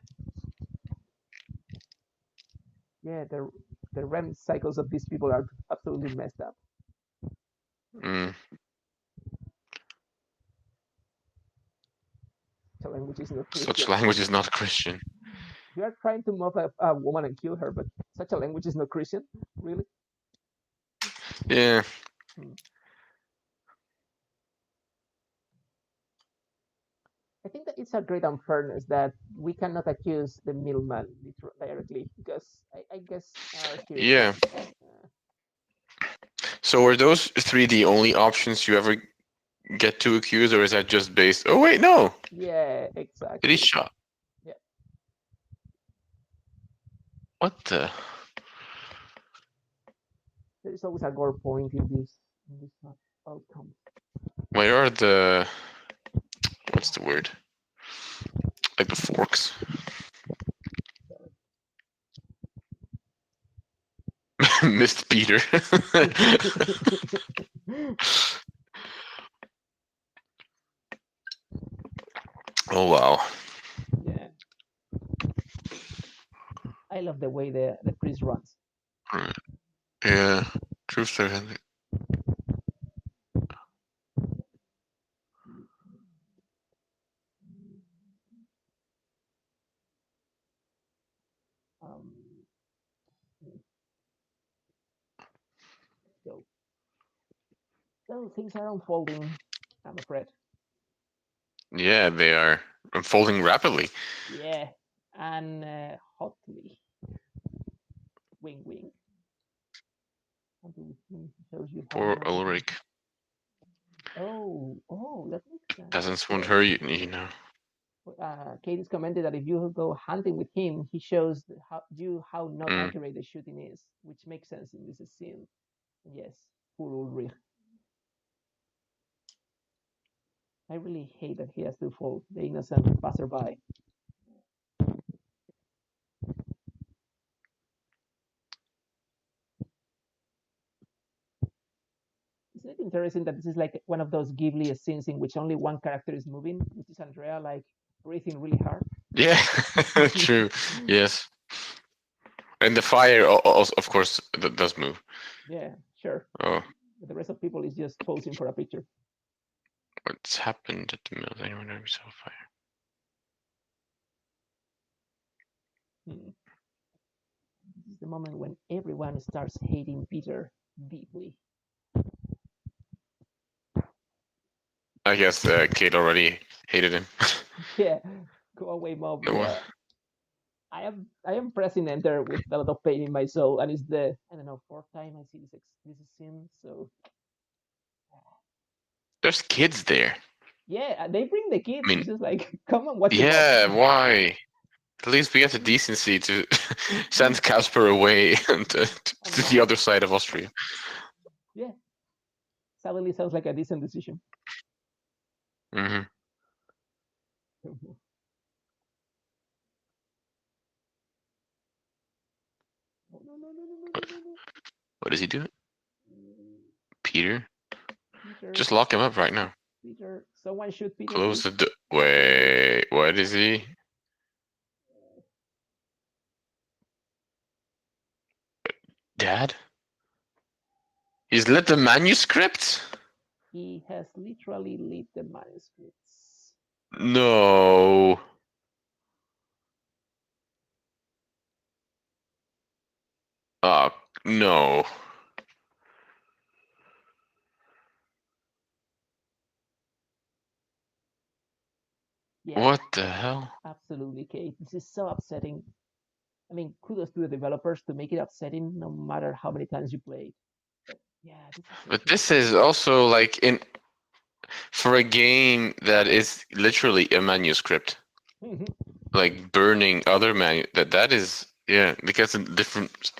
yeah. The REM cycles of these people are absolutely messed up. Mm, So language is not such Christian. language is not Christian. You are trying to mob a woman and kill her, but such a language is not Christian. Really? Yeah, Hmm. I think that it's a great unfairness that we cannot accuse the middleman directly because I guess our hero yeah. can. Uh, So were those three the only options you ever get to accuse, or is that just based? Oh wait, no. yeah, Did he exactly. shot? Yeah, What the? there is always a gore point in this outcome. Where are the? What's the word? Like the forks? Missed Peter. Oh wow. yeah, I love the way the priest runs. Right. Yeah. Truth telling. Um, so so things are unfolding. I'm afraid. Yeah, they are unfolding rapidly. Yeah, and hotly. Wing wing. Until he shows you how Poor not to do. Ulrich. Oh, that makes sense. Doesn't want Yeah. her, you know. Katie's commented that if you go hunting with him, he shows how not Mm. accurate the shooting is, which makes sense in this scene. Yes, poor Ulrich. I really hate that he has to fall the innocent passerby. Isn't it interesting that this is like one of those Ghibli scenes in which only one character is moving, which is Andrea, like breathing really hard? Yeah, true. Yes, and the fire, of course, does move. yeah, sure. Oh, But the rest of people is just posing for a picture. what's happened at the mill? Anyone know we saw fire? Hmm. This is the moment when everyone starts hating Peter deeply. I guess Kate already hated him. Yeah, go away, mob. Well, Yeah, I am pressing enter with a lot of pain in my soul, and it's the I don't know fourth time I see this scene. So there's kids there. yeah, they bring the I kids. mean, It's just like come and watch the mob. yeah, why? At least we have the decency to send Casper away and And to the not other side of Austria. yeah, suddenly sounds like a decent decision. Hmm. No, no, no, no, no, no, What, no, no. what is he doing? Mm, Peter? Peter, Just lock him up right now. Peter, someone shoot Peter, Close please. the door. Wait, what is he? Dad? He's lit the manuscript? He has literally lit the manuscripts. No. Oh, no. Yeah, What the hell? absolutely, Kate. This is so upsetting. I mean, kudos to the developers to make it upsetting no matter how many times you play it. But yeah, this is so But this painful. is also like in for a game that is literally a manuscript, like burning other that is yeah, because a different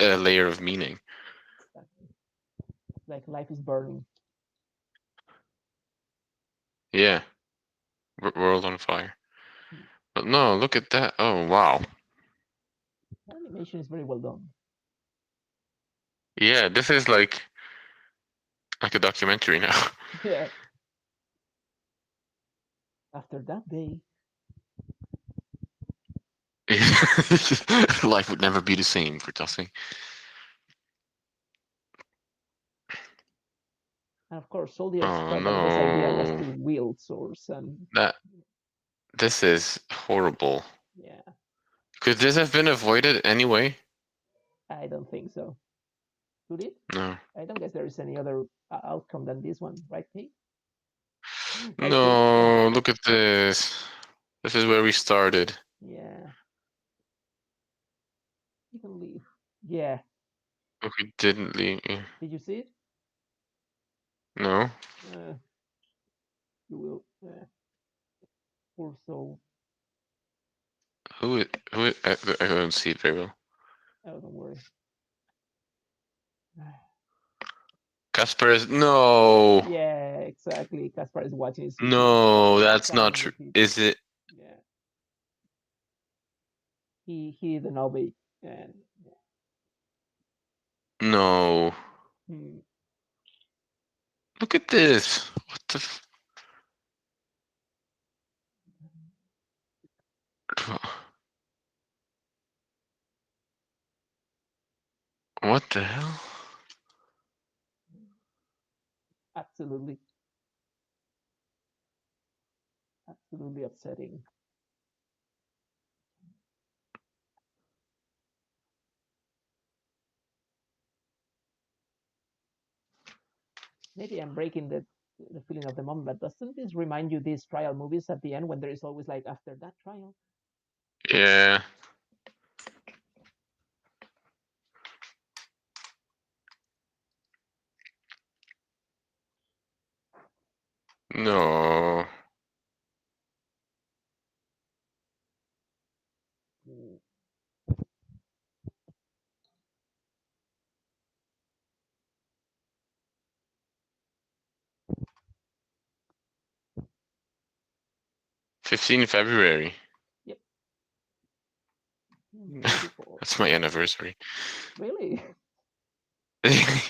layer of meaning. Like life is burning. Yeah, world on fire. But no, look at that. Oh wow. That animation is very well done. Yeah, this is like a documentary now. Yeah, After that day, Life would never be the same for Tussie. and of course, soldiers Oh thought that the best idea was no. to wield swords, and That this is horrible. yeah, Could this have been avoided anyway? I don't think so. Could it? No. I don't guess there is any other outcome than this one, right, Kate? Right, Kate? No, look at this. This is where we started. Yeah, you can leave. Yeah, Look, we didn't leave. did you see it? No. Uh, you will. Also, I don't see it very well. oh, don't worry. Casper is no. Yeah, exactly. Kaspar is watching his No, that's not silent true. defeat. Is it? Yeah, he didn't obey, and No. hmm, Look at this. What the? What the hell? absolutely, absolutely upsetting. Maybe I'm breaking the feeling of the moment, but doesn't this remind you these trial movies at the end when there is always like after that trial? Yeah. No. Mm, 15 February. yep, 44. That's my anniversary. Really?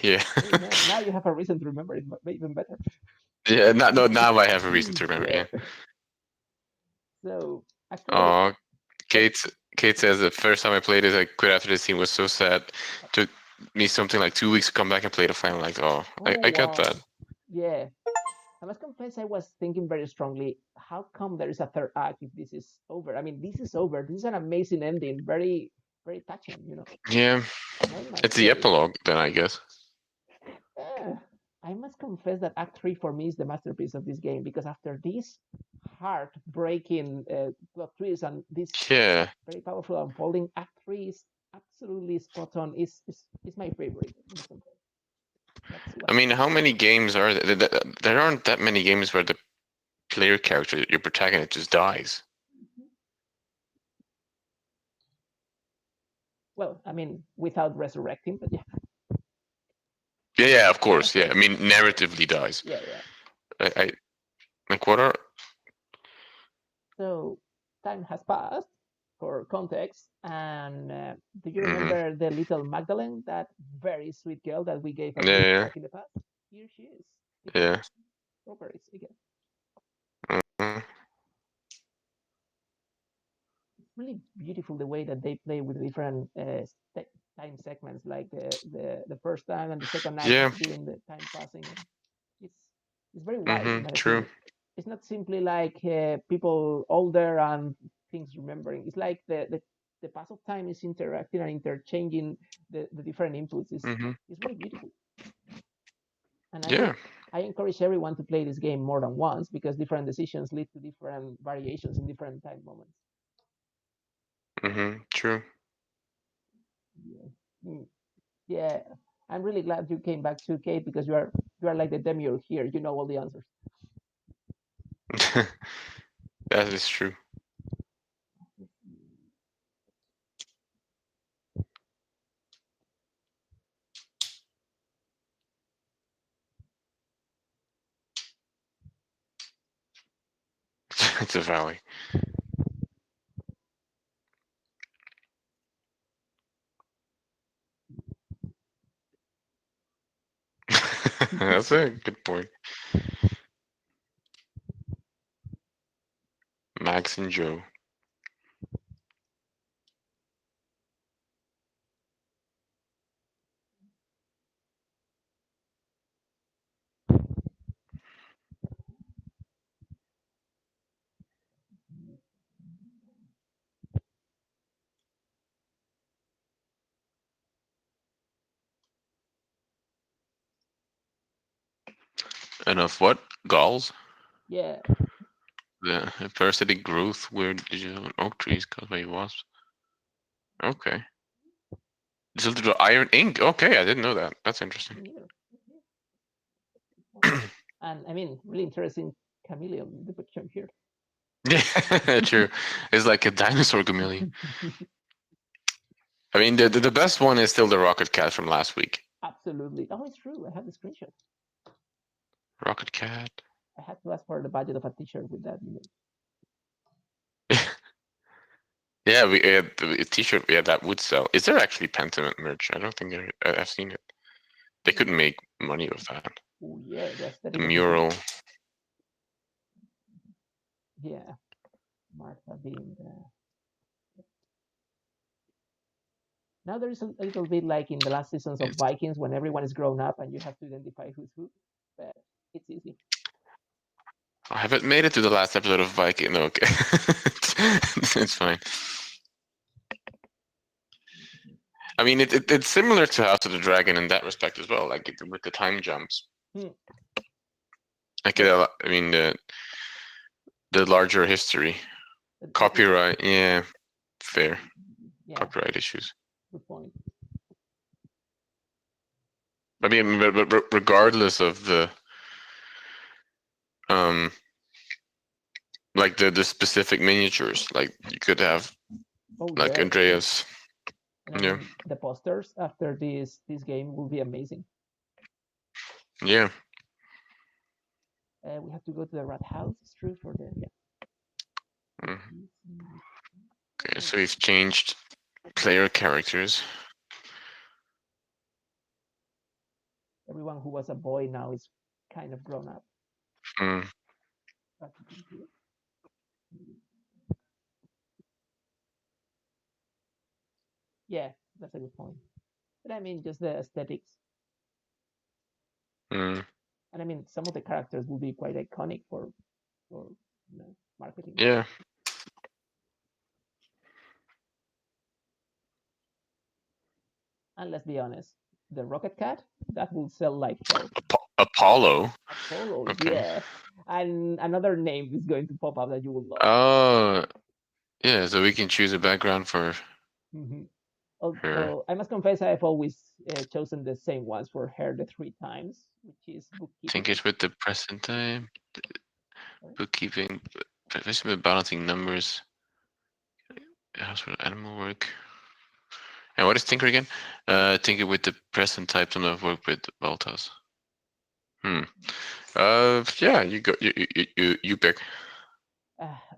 Yeah. Hey man, now you have a reason to remember it even better. Yeah. Not, no. Now I have a reason to remember. Yeah. Yeah. So actually, Oh, yep. Kate. Kate says the first time I played it, I quit after the scene was so sad. Took me something like 2 weeks to come back and play the final. Like, oh, Oh I got that. wow. Yeah. I must confess, I was thinking very strongly. How come there is a third act if this is over? I mean, this is over. This is an amazing ending. Very, very touching. Yeah. Very much It's the so. epilogue, then I guess. Uh, I must confess that Act 3 for me is the masterpiece of this game because after this heart-breaking plot twist and this Yeah. very powerful unfolding, Act 3 is absolutely spot on. Is my favorite. I must confess. That's I what. mean, how many games are there? There aren't that many games where the player character, your protagonist, just dies. Mhm. Well, I mean, without resurrecting, but yeah, Yeah, yeah, of of course. Yeah, I course. mean, narratively dies. Yeah, yeah. I like what are? So time has passed for context. And do you Hmm. remember the little Magdalene, that very sweet girl that we gave a gift Yeah, back in the past? Here she is, picking yeah, strawberries again. yeah. It's really beautiful the way that they play with different time segments, like the first time and the second night Yeah. during the time passing. And it's it's very wise, in my True. opinion. It's not simply like people older and things remembering. It's like the pass of time is interacting and interchanging the different inputs. Hmm. It's really beautiful. And Yeah. I encourage everyone to play this game more than once because different decisions lead to different variations in different time moments. True. Yeah. Mm, yeah. I'm really glad you came back to Kate because you are like the demiurge here. You know all the answers. That is true. It's a valley. That's a good point. Max and Joe. And of what? Galls? Yeah, The parasitic growth where digital oak trees caused by wasps. Okay. Tilted to iron ink. Okay, I didn't know that. That's interesting. me neither. And I mean, really interesting chameleon depiction here. Yeah, true. It's like a dinosaur chameleon. I mean, the best one is still the rocket cat from last week. Absolutely. Oh, it's true. I have the screenshot. Rocket cat. I had to ask for the budget of a T-shirt with that image. Yeah, we the t-shirt. Yeah, that would sell. Is there actually Pentiment merch? I don't think I've seen it. They could make money with that. Oh yeah, the The aesthetic of this mural. image. Yeah, Martha being the. Now there is a little bit like in the last seasons of Is, Vikings when everyone is grown up and you have to identify who's who, but it's easy. I haven't made it to the last episode of Viking. No, okay, it's fine. I mean, it's similar to House of the Dragon in that respect as well, like with the time jumps. Hmm. Like, Yeah, I mean, the larger history, it, copyright. Yeah, fair. yeah, Copyright issues. good point. I mean, but regardless of the um, like the specific miniatures, like you could have Oh like yeah, Andreas. and I Yeah, mean the posters after this game will be amazing. yeah. We have to go to the rat house. It's true for the yeah. Mm. Okay, so we've changed player characters. Everyone who was a boy now is kind of grown up. Mm. Yeah, that's a good point. But I mean, just the aesthetics, Mm. and I mean, some of the characters will be quite iconic for marketing. Yeah. And let's be honest, the Rocket Cat that will sell like hell. Apollo. Apollo, Okay. yeah, and another name is going to pop up that you will love. Oh, yeah. So we can choose a background for Mm-hmm. her. Although I must confess, I've always chosen the same ones for her the three times, which is bookkeeping. Tinkers with the present time, bookkeeping, profession with balancing numbers, household animal work. And what is Tinker again? Tinker with the present type, some of work with Voltas. Hmm. Yeah. You go. You pick.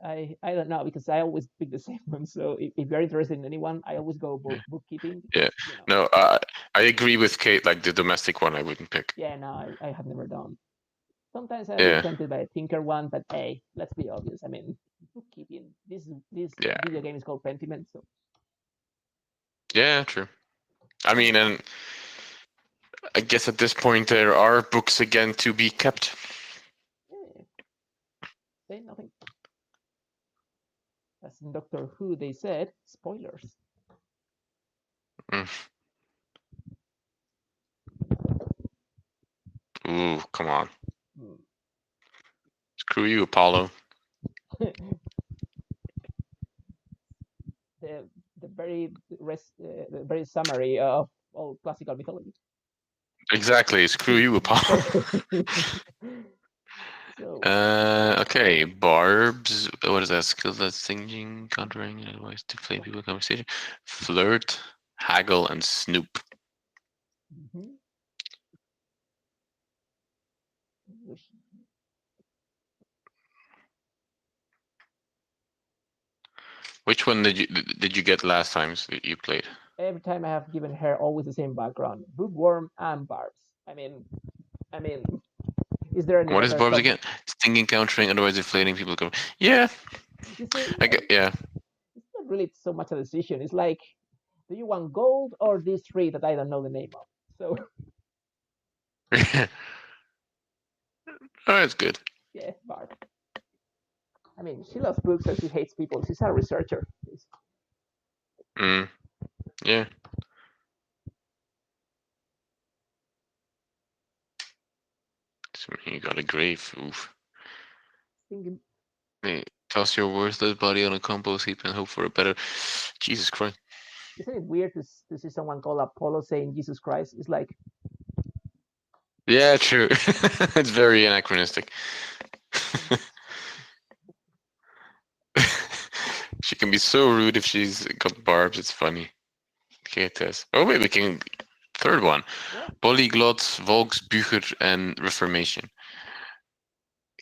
I don't know because I always pick the same one. So if you're interested in anyone, I always go Yeah. bookkeeping Yeah. because No. I agree with Kate. Like the domestic one, I wouldn't pick. yeah, no, I have never done. Sometimes I've been Yeah. tempted by a Tinker one, but hey, let's be obvious. I mean, bookkeeping. This Yeah. video game is called Pentiment, so Yeah. True. I mean, and I guess at this point there are books again to be kept. yeah, say nothing. As in Doctor Who, they said spoilers. Mm. Ooh, come on. Hmm. Screw you, Apollo. the the very summary of all classical mythology. Exactly. Screw you, Apollo. So Okay. Barbs. What is that? Skill that's singing, conjuring, and ways to play people conversation. Flirt, haggle, and snoop. mhm. Which one did you get last time you played? Every time I have given her always the same background: bookworm and barbs. I mean, is there any What is better Barbs combo? again? Stinging, countering, otherwise deflating people. Yeah. You see, I get, yeah. it's not really so much a decision. It's like, do you want gold or these three that I don't know the name of? So Oh, that's good. yeah, Barb. I mean, she loves books and she hates people. She's a researcher. Mm, yeah. So you got a grave. Oof. Thinking, Hey, toss your worthless body on a compost heap and hope for a better. Jesus Christ. isn't it weird to see someone call Apollo saying Jesus Christ? It's like, Yeah, true. It's very anachronistic. um, She can be so rude if she's got barbs. It's funny. Okay, Tess. Oh wait, we can. Third one. yeah, Polyglots, Volksbücher, and Reformation.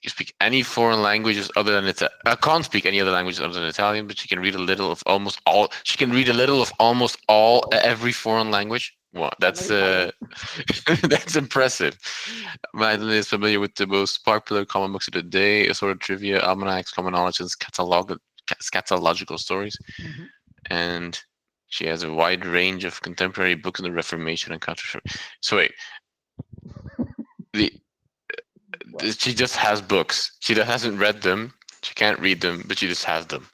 You speak any foreign languages other than Italian. I can't speak any other languages other than Italian, but she can read a little of almost all. She can read a little of almost all all, every foreign language. What? but not That's Italian. that's impressive. Madeline is familiar with the most popular comic books of the day, assorted trivia, almanacs, common knowledge, and scatological stories. Mm-hmm. And she has a wide range of contemporary books on the Reformation and counter. So wait, the Well, she just has books. She just hasn't read them. She can't read them, but she just has them.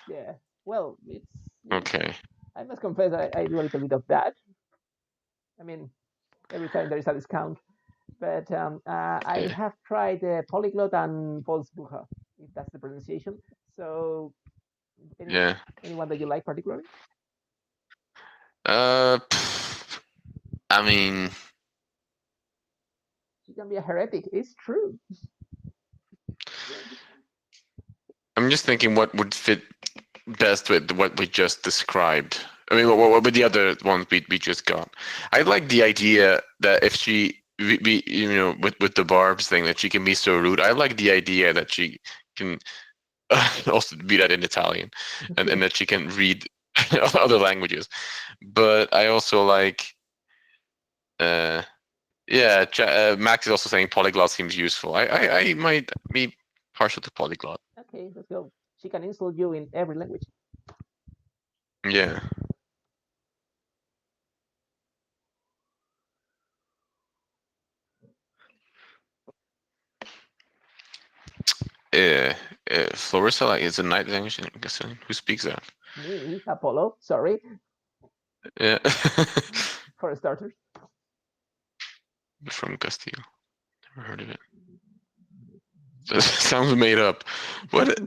yeah. Well, it's yeah. Okay. I must confess, I do a little bit of that. I mean, every time there is a discount. But I Yeah. have tried Polyglot and Volksbucher, if that's the pronunciation. So, any Yeah. anyone that you like particularly? I mean, She can be a heretic. It's true. Yeah, I'm just thinking what would fit best with what we just described. I mean, what with the other ones we just got? I like the idea that if she, with the Barb's thing, that she can be so rude. I like the idea that she can also be that in Italian, and that she can read other languages. But I also like, uh, yeah, Max is also saying polyglot seems useful. I might be partial to polyglot. okay, let's go. She can insult you in every language. Yeah. Uh, Florissa like, is a night language. I'm guessing. Who speaks that? Me, Apollo, sorry, Yeah. for starters. From Castile. Never heard of it. Sounds made up. What?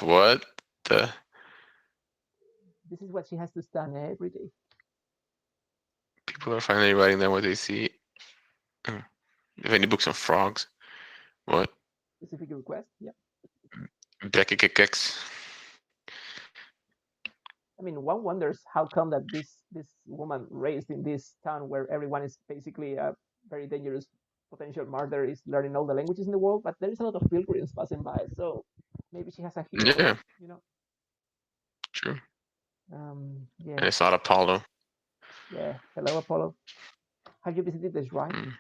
What? The This is what she has to stand every day. people are finally writing down what they see. Oh. Have any books on frogs? What? Specific request. Yeah. Bekkekekex. I mean, one wonders how come that this woman raised in this town where everyone is basically a very dangerous potential murderer is learning all the languages in the world, but there is a lot of pilgrims passing by, so maybe she has a hero, Yeah, you know. true. And Yeah, it's not Apollo. yeah. Hello, Apollo. Have you visited the shrine? Mm.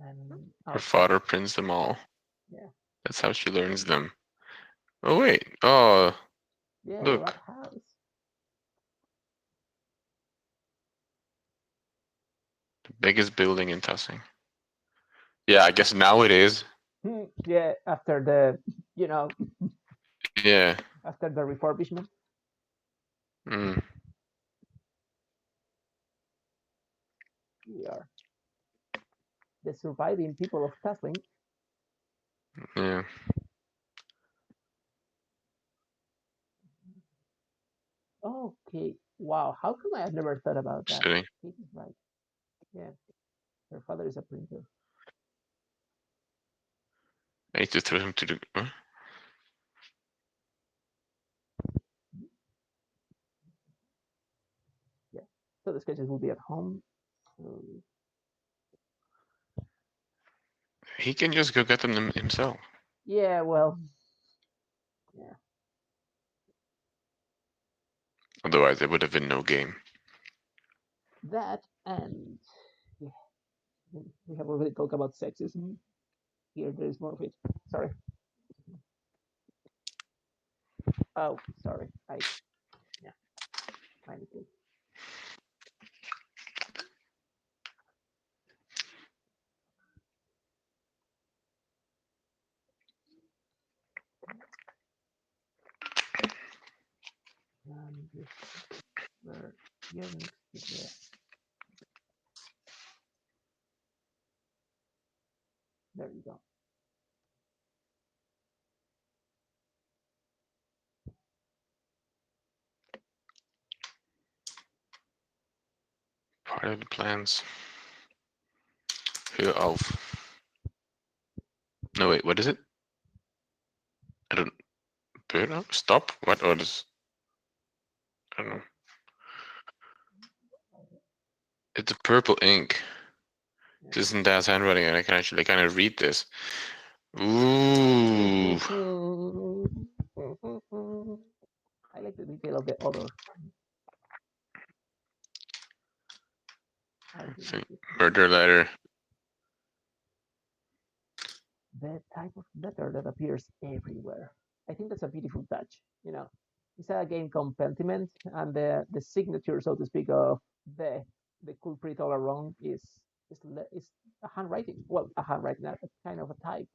And Her outside, father prints them all. yeah, That's how she learns them. Oh wait. Oh, yeah, the rat look. house. The biggest building in Tussing. Yeah, I guess now it is. Yeah, after the, you know, Yeah. after the refurbishment, Mm, we are the surviving people of Tasling. yeah. Okay, wow. How come I have never thought about that? Sitting. Kate is right. Yeah, her father is a printer. I need to throw him to the. Yeah. So the sketches will be at home. So, He can just go get them himself. yeah, well, yeah. Otherwise, there would have been no game. That and We have already talked about sexism. Here, there is more of it. Sorry. Oh, sorry. Yeah, my mistake. This were here next to the. There you go. Part of the plans. Hör auf. No, wait, what is it? I don't. Stop? What? Or is. I don't know. It's a purple ink. This isn't Dad's handwriting, and I can actually kind of read this. Ooh. I like the detail of the odor. How do we get Murder letter. the type of letter that appears everywhere? I think that's a beautiful touch. It's a game called Pentiment, and the signature, so to speak, of the culprit all around is a handwriting. Well, a handwriting, a kind of a type.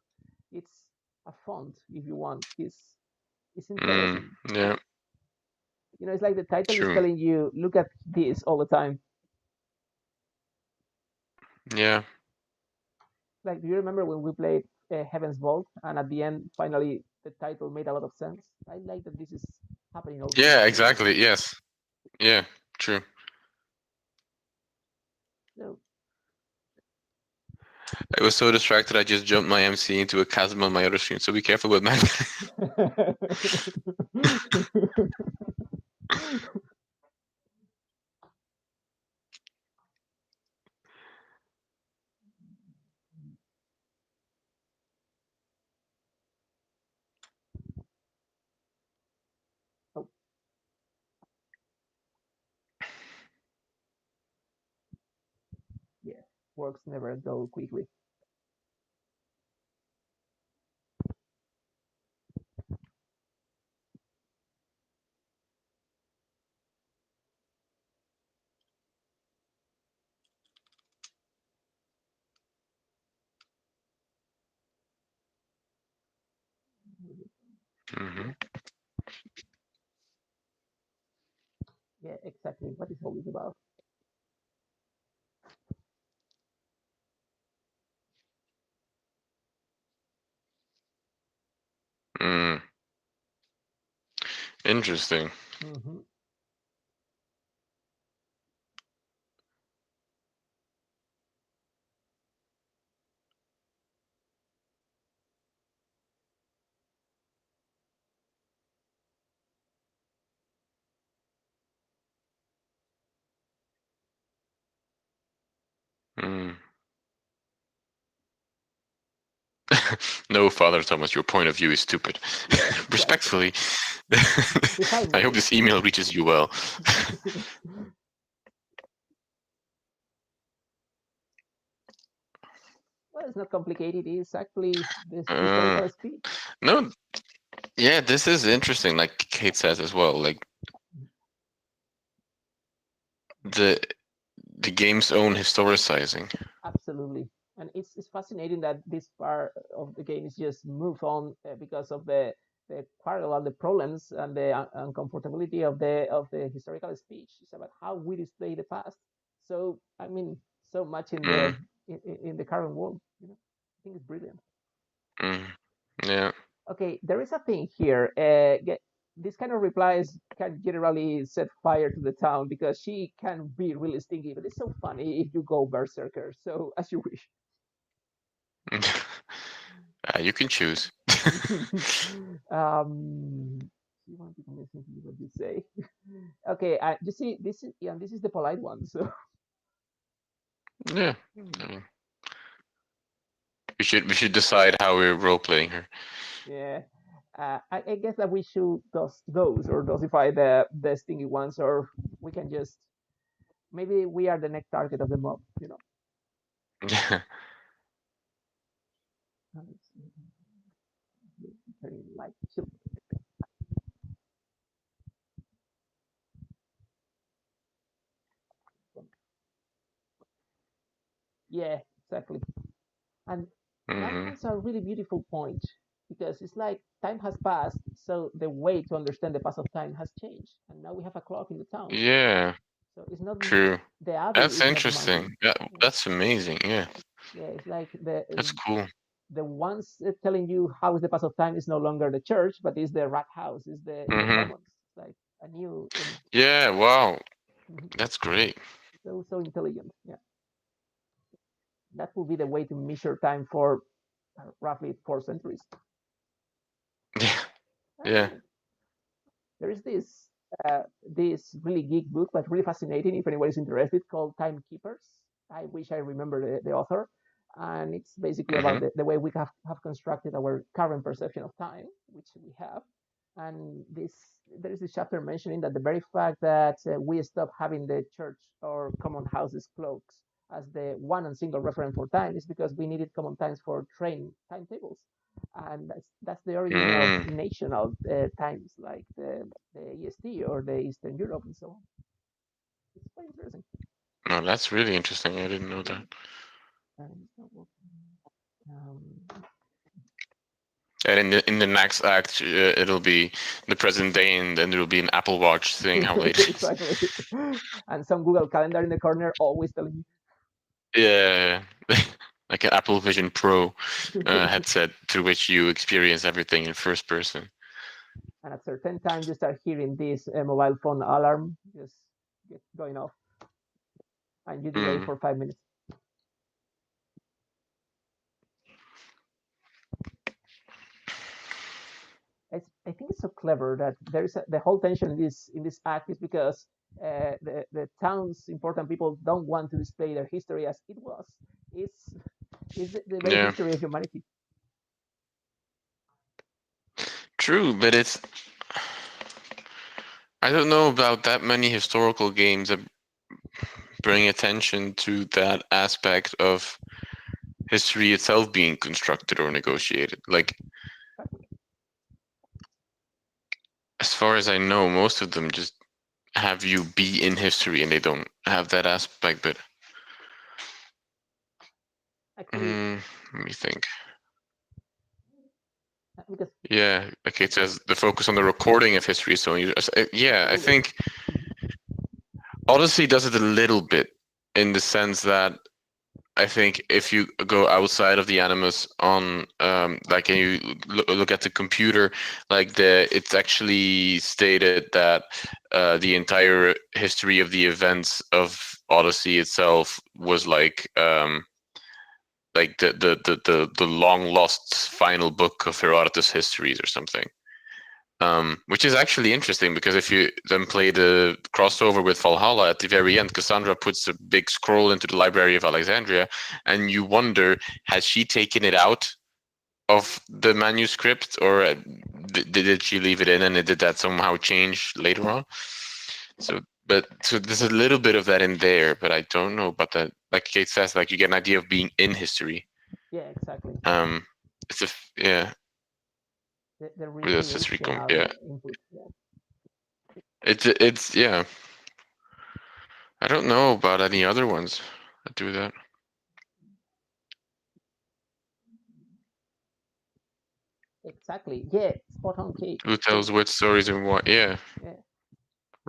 It's a font, if you want. It's interesting. Yeah, It's like the title is true. telling you, look at this all the time. Yeah. Like, do you remember when we played Heaven's Vault, and at the end, finally, the title made a lot of sense? I like that this is happening also in Yeah, this game. exactly. Yes. Yeah, true. So, I was so distracted I just jumped my MC into a chasm on my other screen, so be careful with Mac. oh, yeah, works never go quickly. Hmm. Yeah, yeah, exactly. What is all this about? Mm, interesting. Mm-hmm. Mm. No, Father Thomas, your point of view is stupid. Yeah, exactly. Respectfully, Behind I hope me. this email reaches you well. Well, it's not complicated. It's actually this Uh, historical speech. no, yeah, this is interesting. Like Kate says as well, like the the game's own historicizing. Absolutely. And it's fascinating that this part of the game is just moved on because of the parallel, the problems, and the uncomfortability of the historical speech. It's about how we display the past. So I mean, so much Mm, in the current world. I think it's brilliant. mm, yeah. Okay, there is a thing here. This kind of replies can generally set fire to the town because she can be really stingy, but it's so funny if you go berserker. So as you wish. You can choose. You want to listen to what you say. Okay, you see, this is the polite one. So Yeah. I mean, we should decide how we're role playing her. yeah, I guess that we should those or dosify the stingy ones, or we can just maybe we are the next target of the mob. Let's see, very light chip. Yeah, exactly. And that Hmm. was a really beautiful point because it's like time has passed, so the way to understand the pass of time has changed, and now we have a clock in the town. Yeah, So it's not true. the abbey That's is not marching. interesting. Yeah, That's amazing. Yeah, yeah, it's like that's cool. the ones telling you how is the pass of time is no longer the church, but is the rat house, is the Hmm. commons. It's like a new in, Yeah, wow, mhm, that's great. so intelligent. Yeah, that will be the way to measure time for roughly 4 centuries. Yeah, yeah. And there is this really geek book, but really fascinating if anyone is interested, called Timekeepers. I wish I remember the author, and it's basically about Hmm. the way we have constructed our current perception of time, which we have. And there is this chapter mentioning that the very fact that we stop having the church or common houses clocks as the one and single reference for time is because we needed common times for train timetables, and that's the origin of Mm. national times like the EST or the Eastern Europe and so on. It's quite interesting. No, that's really interesting. I didn't know Yeah. that. Um, And in the next act, it'll be the present day, and then there'll be an Apple Watch saying how late it is. exactly. And some Google Calendar in the corner always telling Yeah, like an Apple Vision Pro you. headset through which you experience everything in first person. And at certain time, you start hearing this mobile phone alarm just get going off, and you delay Mm. for 5 minutes. I think it's so clever that the whole tension in this act is because the town's important people don't want to display their history as it was. It's it's the very Yeah, history of humanity. true, but it's I don't know about that many historical games that bring attention to that aspect of history itself being constructed or negotiated. Like, as far as I know, most of them just have you be in history and they don't have that aspect. But Actually, mm, let me think. because Yeah, okay, it says the focus on the recording of history. So, yeah, I absolutely. think Odyssey does it a little bit in the sense that I think if you go outside of the animus on like and you look at the computer, like it's actually stated that the entire history of the events of Odyssey itself was like the long lost final book of Herodotus' histories or something. Which is actually interesting because if you then play the crossover with Valhalla at the very end, Cassandra puts a big scroll into the Library of Alexandria, and you wonder, has she taken it out of the manuscript, or did she leave it in, and did that somehow change later on? So, so there's a little bit of that in there, but I don't know about that. Like Kate says, like you get an idea of being in history. Yeah, exactly. Um, it's a yeah, The with a history yeah. recreational input. Yeah. It's yeah. I don't know about any other ones that do that. Exactly. Yeah, spot on, Kate. Who Kate. tells which stories and what? Yeah, Yeah.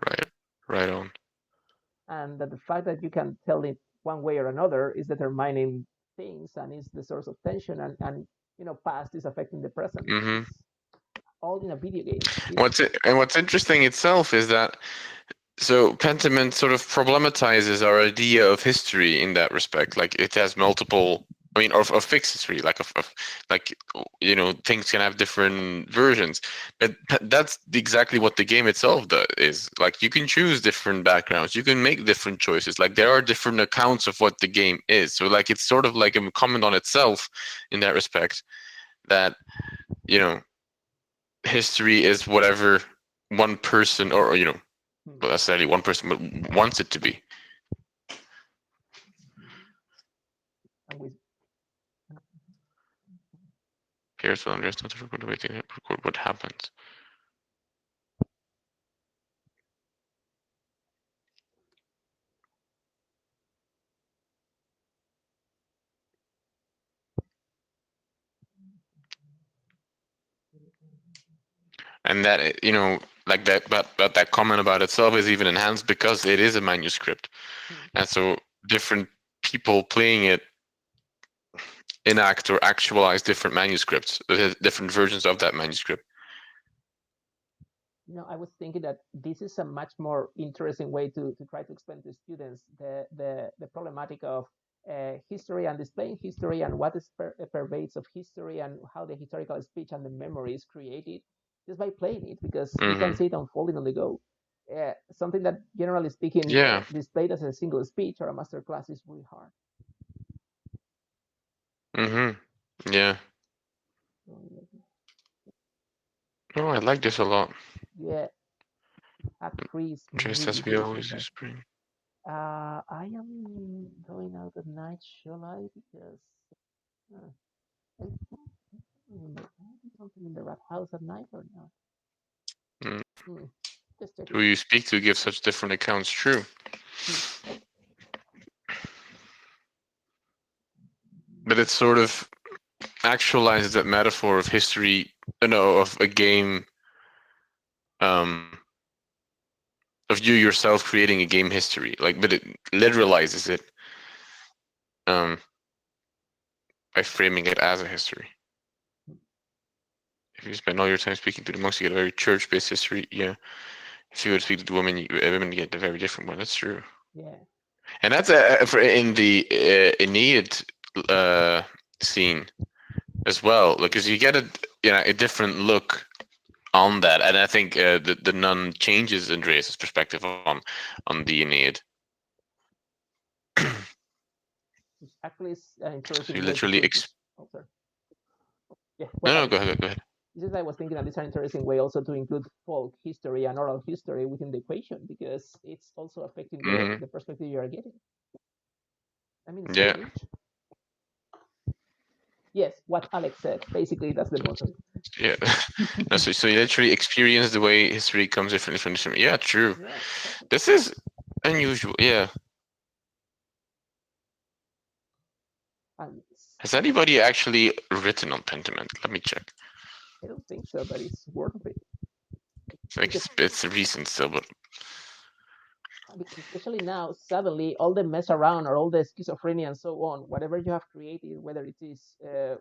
right, right on. And that the fact that you can tell it one way or another is determining things and is the source of tension, and past is affecting the present. Hmm. It's all in a video game. What's interesting itself is that so Pentiment sort of problematizes our idea of history in that respect. Like it has multiple, I mean, of fixed history, like like things can have different versions. But that's exactly what the game itself does. Is like you can choose different backgrounds, you can make different choices. Like there are different accounts of what the game is. So like it's sort of like a comment on itself in that respect. That you know history is whatever one person or Hmm. not necessarily one person, but wants it to be. players will understand to record waiting to record what happens. And that, like that, but that comment about itself is even enhanced because it is a manuscript, Hmm. and so different people playing it enact or actualize different manuscripts, different versions of that manuscript. I was thinking that this is a much more interesting way to try to explain to students the problematic of history and displaying history and what is pervades of history and how the historical speech and the memory is created just by playing it because you can Hmm. see it unfolding on the go. Something that, generally speaking, Yeah. displayed as a single speech or a master class is really hard. Hmm. Yeah. Oh, I like this a lot. Yeah, Act 3 is Just really as we beautiful, always do but spring. I am going out at night, shall I? Because I remember, can I do something in the rat house at night or not? Mm. Hmm. Just Who checking. you speak to give such different accounts. True, Hmm. but it sort of actualizes that metaphor of history, no, of a game, um, of you yourself creating a game history. Like, but it literalizes it, um, by framing it as a history. If you spend all your time speaking to the monks, you get a very church-based history. Yeah. If you go to speak to the women, women get a very different one. That's true. Yeah. And that's in the Aeneid uh, scene as well, because you get a different look on that, and I think the nun changes Andreas's perspective on the Aeneid. Yeah. Which actually is an So interesting you way to literally put. Oh, sorry. Yeah. What no, about no, it? go ahead, go ahead. This is I was thinking that it's an interesting way also to include folk history and oral history within the equation because it's also affecting Hmm. the perspective you are getting. I mean, Yeah, speech. Yes, what Alex said. Basically, that's the motto. yeah. No, so you literally experience the way history comes differently from different. Yeah, true. Yeah, exactly. This is unusual. Yeah. And Has anybody actually written on Pentiment? Let me check. I don't think so, but it's worth it Like because it's recent still, but because especially now, suddenly all the mess around or all the schizophrenia and so on, whatever you have created, whether it is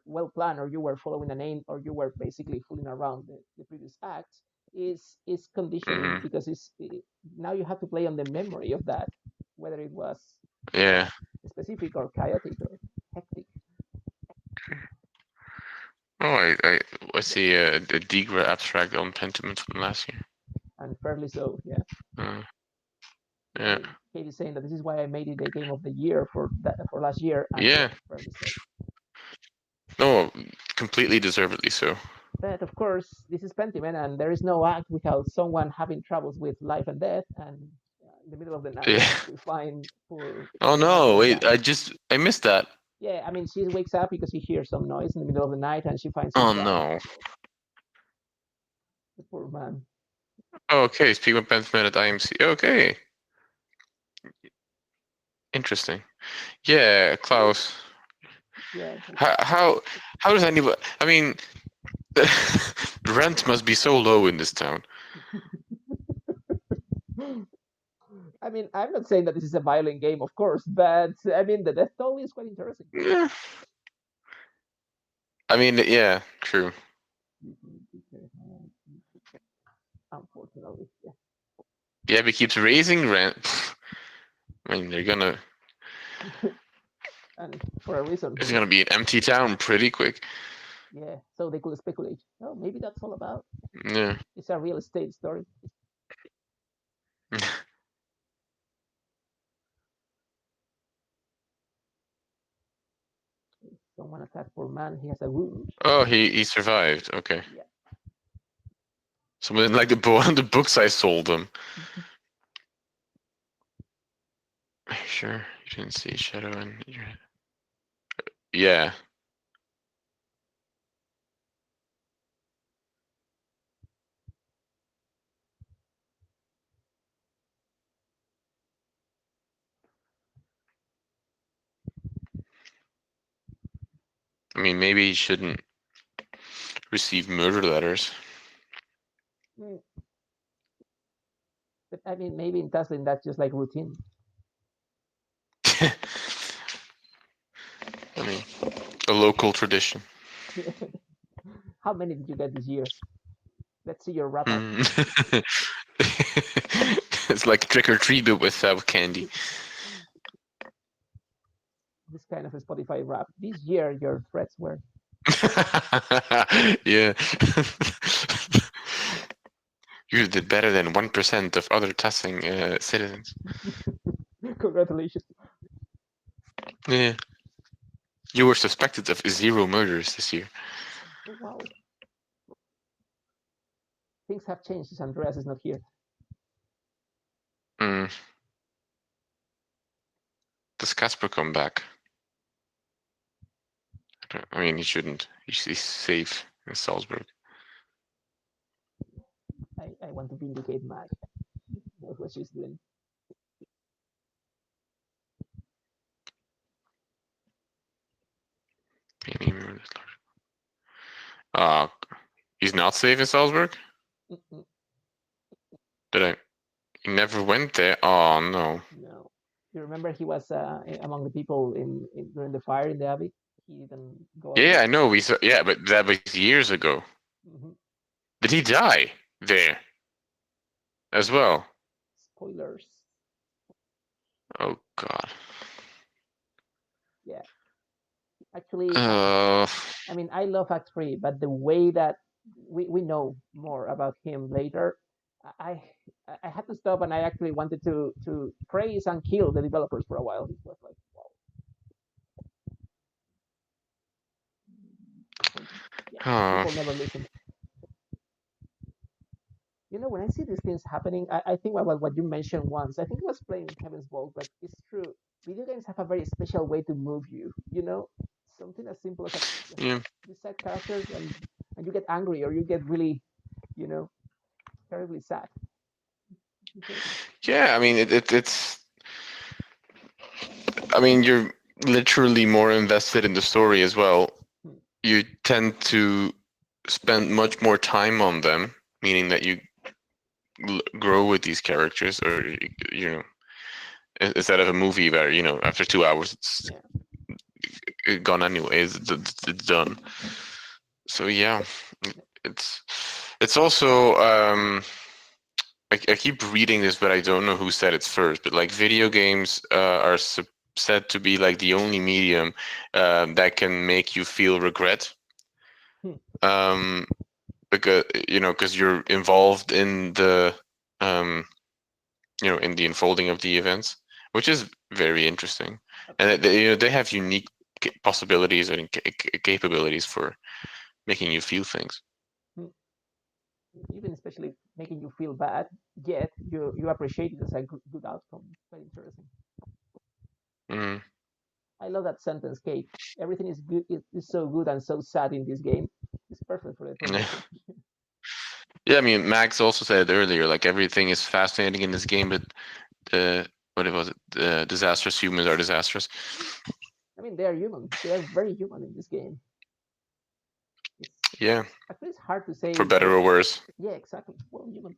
well planned or you were following a name or you were basically fooling around the previous acts, is conditioning hmm, because now you have to play on the memory of that, whether it was yeah. specific or chaotic or hectic. Oh, I see a Digra abstract on Pentiment from last year. And fairly so. Yeah, Uh, yeah. yeah, Kate is saying that this is why I made it a game of the year for last year, and yeah, yeah. fairly so. No, completely deservedly so. But of course, this is Pentiment, and there is no act without someone having troubles with life and death. And in the middle of the night, Yeah. we find Oh poor no! Master Wait, dying. I missed that. Yeah, I mean, she wakes up because she hears some noise in the middle of the night, and she finds him Oh dying. no. The poor man. Okay, speaking of Pentiment at IMC. Okay, interesting. Yeah, Klaus. Yeah. How how how does anybody? I mean, rent must be so low in this town. I mean, I'm not saying that this is a violent game, of course, but I mean, the death toll is quite interesting. Yeah. I mean, yeah, true. Unfortunately, yeah. Yeah, but keeps raising rent. I mean, they're gonna. And for a reason, It's who knows? gonna be an empty town pretty quick. Yeah, so they could speculate. Oh, maybe that's all about. Yeah. It's a real estate story. Someone attacked poor man. He has a wound. Oh, he survived. Okay. Yeah. Someone didn't like the books I sold them. Sure, you didn't see shadow in your head. Yeah. I mean, maybe he shouldn't receive murder letters. Mm, but I mean, maybe in Tesla, that's just like routine. I mean, a local tradition. How many did you get this year? Let's see your wrap up. Mm. It's like trick or treat, but without candy. This kind of a Spotify rap. This year, your threats were. Yeah. You did better than 1% of other testing citizens. Congratulations. Yeah. You were suspected of 0 murders this year. Oh, wow. Things have changed since Andreas is not here. Mm. Does Casper come back? I mean, he shouldn't. He's safe in Salzburg. I want to vindicate Mag. Knows what she's doing. Uh, he's not safe in Salzburg? Mm-mm. Did I? He never went there? Oh, no. No. You remember he was among the people during the fire in the Abbey? He didn't go Yeah, alive. I know. We saw, yeah, but that was years ago. Mm-hmm. Did he die there as well? Spoilers. Oh, God. Yeah. Actually, Uh, I mean, I love Act 3, but the way that we know more about him later, I I had to stop and I actually wanted to praise and kill the developers for a while. It was like, wow, yeah, huh. people never listen. You know, when I see these things happening, I think about what you mentioned once. I think it was playing Heaven's Vault, but it's true. Video games have a very special way to move you. You know, something as simple as a just Yeah. you set characters and you get angry or you get really, you know, terribly sad. Yeah, I mean, it's. I mean, you're literally more invested in the story as well. Hmm. You tend to spend much more time on them, meaning that you grow with these characters, or you know, instead of a movie where after 2 hours it's Yeah. gone anyways, it's done. So yeah, it's it's also I keep reading this, but I don't know who said it first. But like video games are said to be like the only medium that can make you feel regret. Hmm. Um, because you're involved in the um, in the unfolding of the events, which is very interesting. And Absolutely. they have unique possibilities and capabilities for making you feel things. Hmm. Even especially making you feel bad, yet you appreciate it as a good outcome. Very interesting. Mm. I love that sentence, Kate. Everything is good. Is so good and so sad in this game. It's perfect for the promotion. Yeah, I mean, Max also said earlier, like everything is fascinating in this game, but the what was it? The disastrous humans are disastrous. I mean, they are human. They are very human in this game. It's Yeah, actually it's hard to for say. better or worse. Yeah, exactly. Well, human.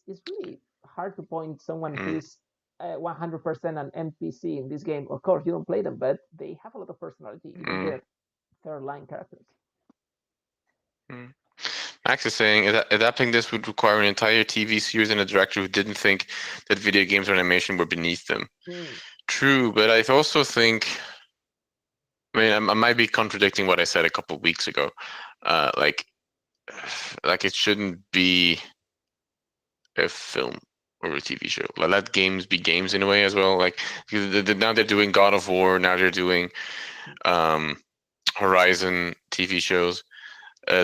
It's really hard to point someone who Mm, is 100% an NPC in this game. Of course, you don't play them, but they have a lot of personality. Even mm, the third line characters. mm. Max is saying adapting this would require an entire TV series and a director who didn't think that video games or animation were beneath them. Hmm. True, but I also think. I mean, I might be contradicting what I said a couple of weeks ago. Like, it shouldn't be a film or a TV show. Let games be games in a way as well. Like now they're doing God of War. Now they're doing um, Horizon TV shows.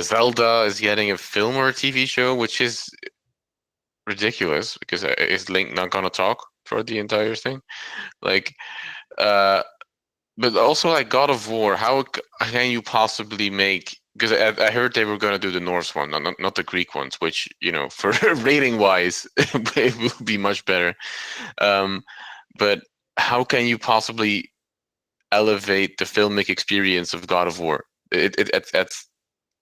Zelda is getting a film or a TV show, which is ridiculous because is Link not gonna talk for the entire thing? Like, uh, but also like God of War. How can you possibly make? Because I heard they were gonna do the Norse one, not the Greek ones, which for rating wise, it will be much better. Um, but how can you possibly elevate the filmic experience of God of War. That's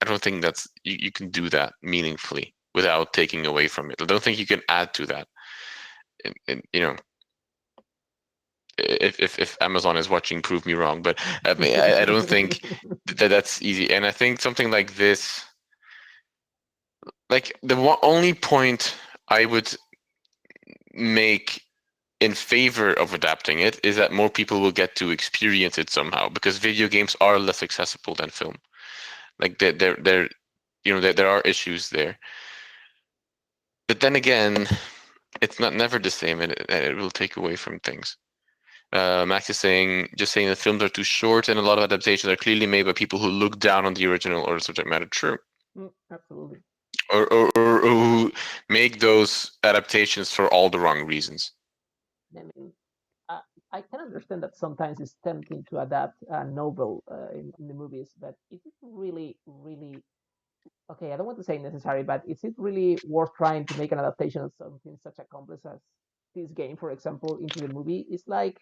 I don't think that's you can do that meaningfully without taking away from it. I don't think you can add to that. And you know, if Amazon is watching, prove me wrong. But I mean, I don't think that that's easy. And I think something like this, like the only point I would make in favor of adapting it is that more people will get to experience it somehow because video games are less accessible than film. Like they're you know there are issues there. But then again, it's not never the same, and it will take away from things. Max is saying that films are too short, and a lot of adaptations are clearly made by people who look down on the original or the subject matter. True, Absolutely. or who make those adaptations for all the wrong reasons. I mean, I, I can understand that sometimes it's tempting to adapt a novel in the movies, but is it really, really okay? I don't want to say necessary, but is it really worth trying to make an adaptation of something such a complex as this game, for example, into the movie? It's like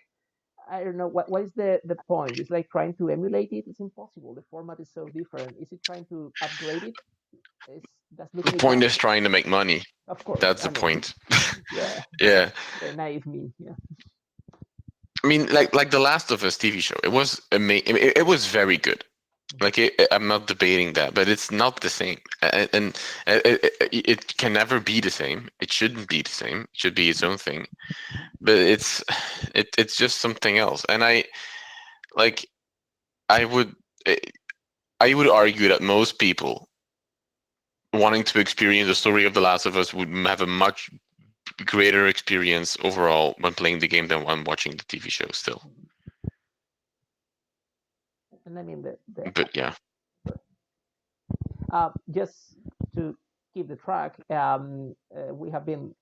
I don't know what is the point. It's like trying to emulate it. It's impossible. The format is so different. Is it trying to upgrade it? Is that's The looking it point down? is trying to make money. Of course. That's I the mean, point. yeah, Yeah, the naive me. Yeah. I mean, like the Last of Us TV show. It was amazing. It was very good. Mhm. Like I'm not debating that, but it's not the same, and it can never be the same. It shouldn't be the same. It should be its own thing. But it's just something else. And like I would eh, I would argue that most people wanting to experience the story of The Last of Us would have a much greater experience overall when playing the game than when watching the TV show. Still, And I mean the but yeah. just to keep the track, we have been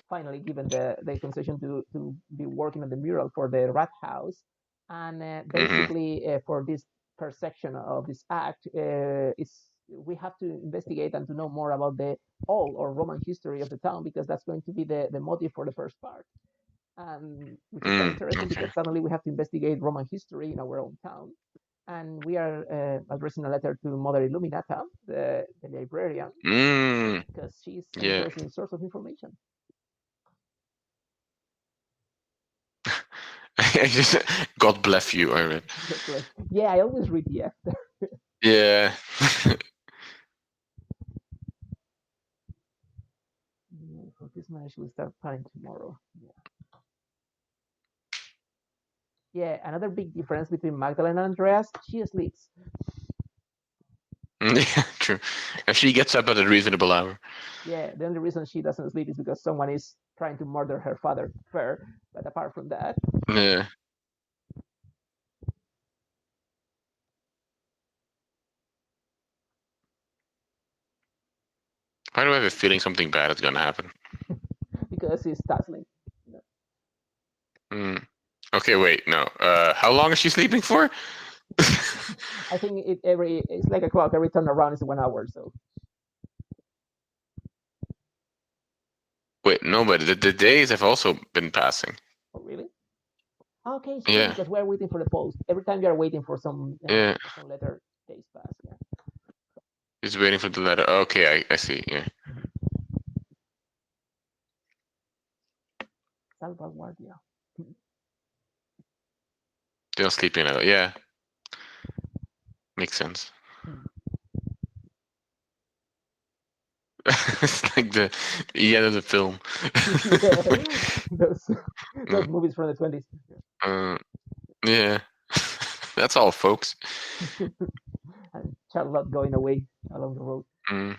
finally given the concession to be working on the mural for the rat house, and Hmm. basically for this first section of this act is we have to investigate and to know more about the old or Roman history of the town because that's going to be the motive for the first part. Which is quite interesting Okay. because suddenly we have to investigate Roman history in our own town. And we are addressing a letter to Mother Illuminata, the librarian, Mm, because she's an yeah. interesting source of information. I just God bless you, I read. Yeah, I always read the F. Yeah. For this marriage, we'll start planning tomorrow. Yeah. Yeah, another big difference between Magdalena and Andreas, she sleeps. Yeah, true. If she gets up at a reasonable hour. Yeah, the only reason she doesn't sleep is because someone is trying to murder her father. Fair, but apart from that, Yeah. Why do I have a feeling something bad is gonna happen? because he's tussling. Mm. Okay, wait, no. How long is she sleeping for? I think it's like a clock. Every turn around is 1 hour. So, Wait, no, but the days have also been passing. oh really? Okay, it's true Yeah, because we're waiting for the post. Every time you are waiting yeah. for some letter, days pass. Yeah. He's waiting for the letter. Okay, I see. Yeah. Salvaguardia. They're not sleeping out. Yeah, makes sense. It's like the end of the film. Yeah, those Mm, those movies from the 20s. uh, yeah. That's all, folks. And Charlotte going away along the road. Mm.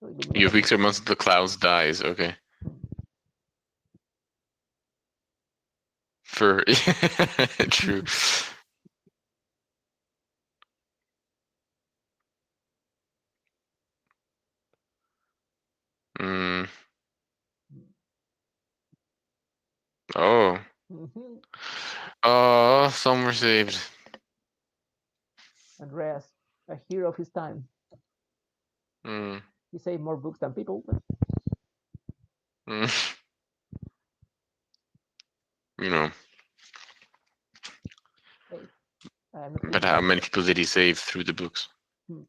So You Illuminata have being weeks or months until the clouds dies. Okay. For true. Mm. Oh. Mhm. Oh, some were saved. Andreas, a hero of his time. Mm. He saved more books than people. But Mm. You know. Hey, I'm not But finished how yet. many people did he save through the books? Hmm.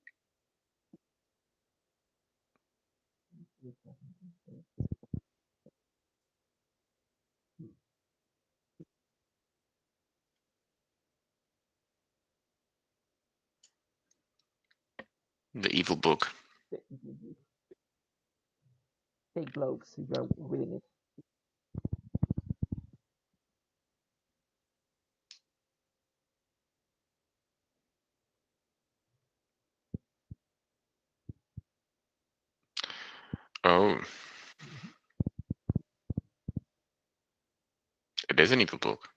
The evil book. Take globes if you're reading it. Oh, Mhm. it is an evil book.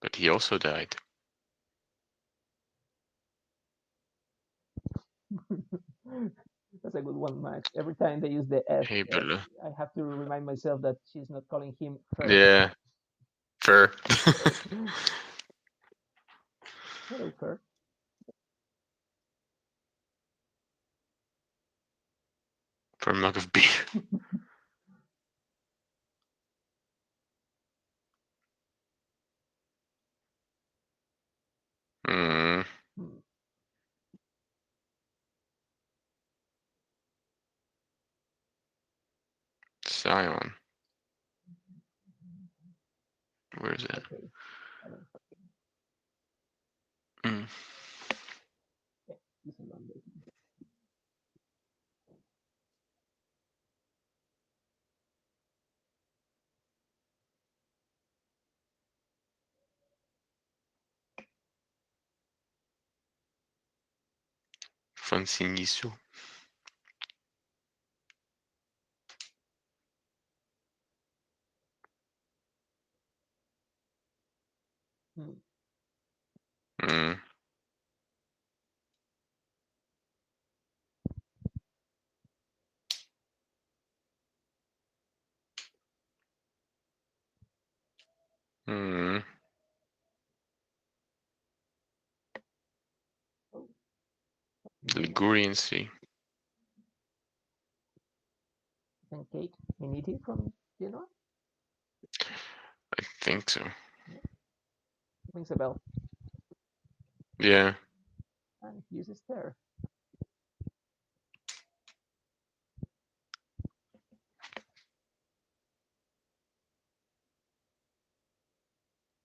But he also died. That's a good one, Max. Every time they use the F, Hey, Bella. I have to remind myself that she's not calling him Fer. Yeah, fur. Hello, Fer. For a mug of beer. Hmm. Hmm. Scion. Where is it? Okay. I don't Mm. yeah, this is Monday. Franciniso. Hmm. Mm. Mm. Oh, The Luna. Ligurian Sea. And Kate Miniti from Genoa. I think so. Yeah. Rings a bell. Yeah. And uses there.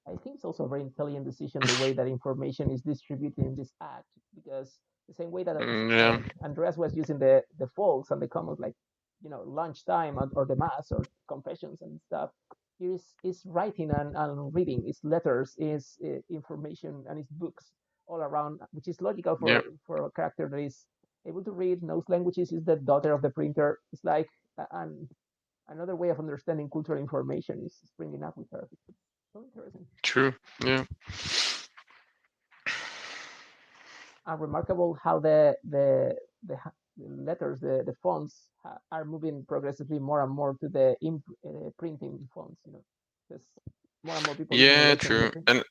I think it's also a very intelligent decision the way that information is distributed in this act, because the same way that Yeah. Andreas was using the folks and the comments like, lunchtime or the mass or confessions and stuff, here is writing and reading, it's letters, is information, and it's books all around, which is logical Yeah. for a character that is able to read, knows languages, is the daughter of the printer. It's like another way of understanding cultural information is springing up with her. So interesting. True. Yeah. And remarkable how the letters, the fonts are moving progressively more and more to the printing fonts. Because more and more people using Yeah. electronic True. print. And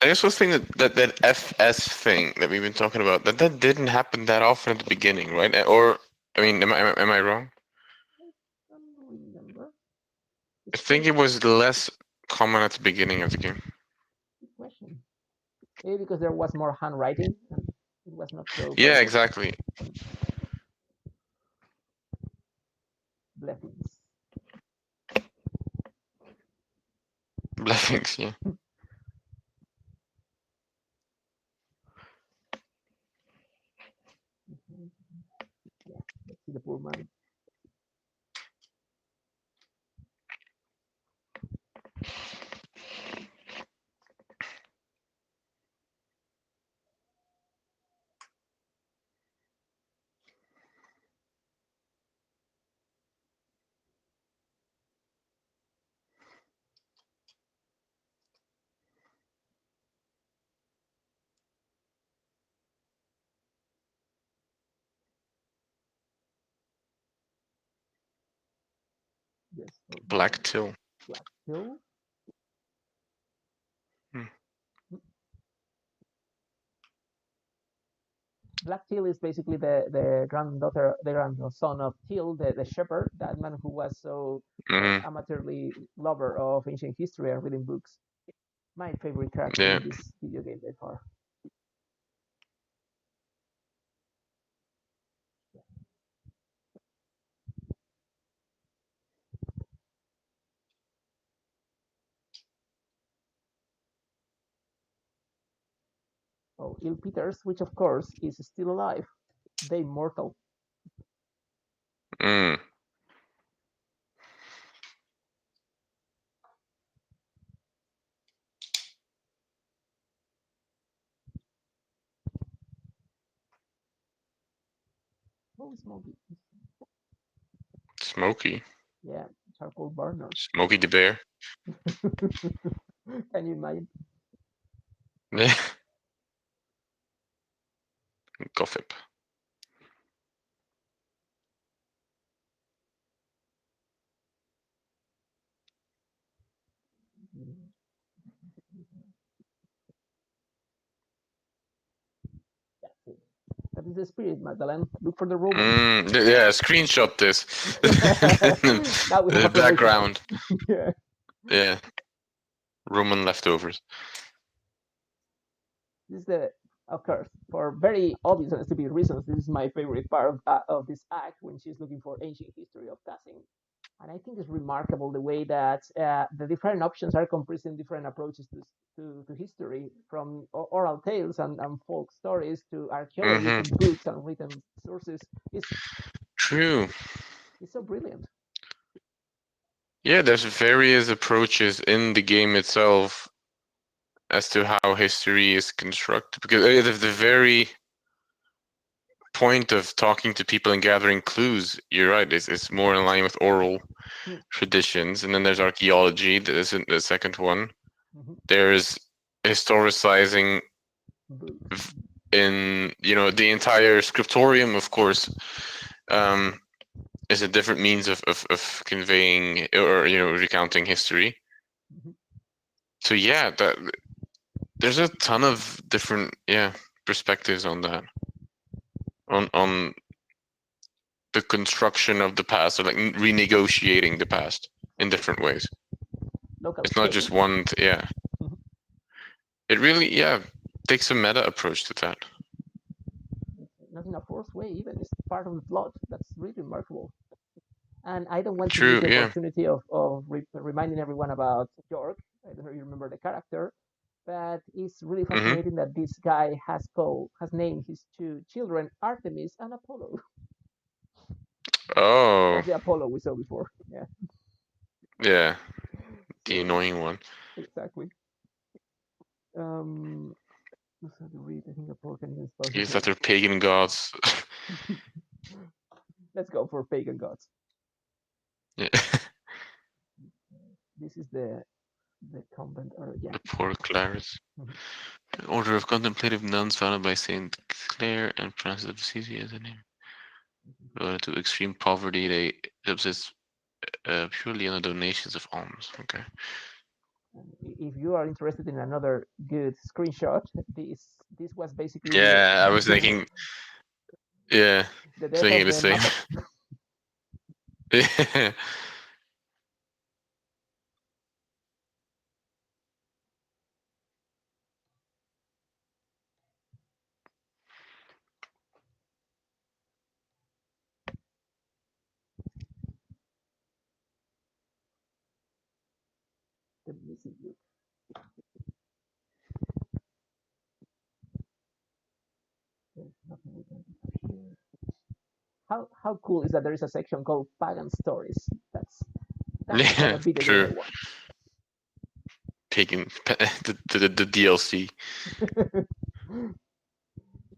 I guess was think that FS thing that we've been talking about that didn't happen that often at the beginning, right? Or I mean, am I wrong? I don't remember. I It's think strange. it was less common at the beginning of the game. Good question. Maybe because there was more handwriting and it was not so Yeah. colorful. Exactly. Blessings. Blessings. Yeah. Yeah, let's see the poor man. Yes, for Black Till. Black Hill. Hmm. Black Teal is basically the granddaughter, the grandson of Teal, the shepherd, that man who was so Hmm. amateurly lover of ancient history and reading books. My favorite character Yeah. in this video game by far. Oh, Il Peters, which of course is still alive, the immortal. Mm. Oh, Smokey. Smokey. Yeah, charcoal burner. Smokey the Bear. Can you imagine? Yeah. Gossip. That's it. That is the spirit, Magdalene. Look for the Romans. Yeah, screenshot this. Now we have a The proof. background. Yeah. Yeah, Roman leftovers. This is the, of course, for very obvious and stupid reasons, this is my favorite part of this act when she's looking for ancient history of Tassin. And I think it's remarkable the way that the different options are comprising different approaches to history, from oral tales and folk stories to archaeology to Hmm. books and written sources. It's, True. it's so brilliant. Yeah, there's various approaches in the game itself as to how history is constructed. Because the very point of talking to people and gathering clues, you're right, it's more in line with oral Hmm. traditions. And then there's archaeology, that isn't the second one. Mhm. There's historicizing Books. in, the entire scriptorium, of course, um, is a different means of conveying or, recounting history. Mhm. So yeah, there's a ton of different, perspectives on that, on the construction of the past, or like renegotiating the past in That's it. different ways. Local It's not spin. just one. Yeah, Mhm. it really, takes a meta approach to that. Not in a forced way, even. It's part of the plot. That's really remarkable. And I don't want to miss True. the Yeah. opportunity of reminding everyone about York. I don't know if you remember the character, but it's really Hmm. fascinating that this guy has named his two children Artemis and Apollo. Oh, That's the Apollo we saw before. Yeah. yeah, the So annoying one. exactly. Um, what's how to read? I think Apollo can even spell his Is that name. they're pagan gods? Let's go for pagan gods. Yeah. This is the convent, or yeah. The poor Clares. Mhm. Order of contemplative nuns founded by Saint Clare and Francis of Assisi as a name. Related to extreme poverty, they subsist purely on the donations of alms. Okay. If you are interested in another good screenshot, this was basically Yeah, I was thinking. Yeah, the I was death thinking of the the same. Muppet. Yeah. The missing book. There's nothing we can do here. How cool is that there is a section called Pagan Stories? That's the kind Yeah, of video game true. I want. Taking the DLC.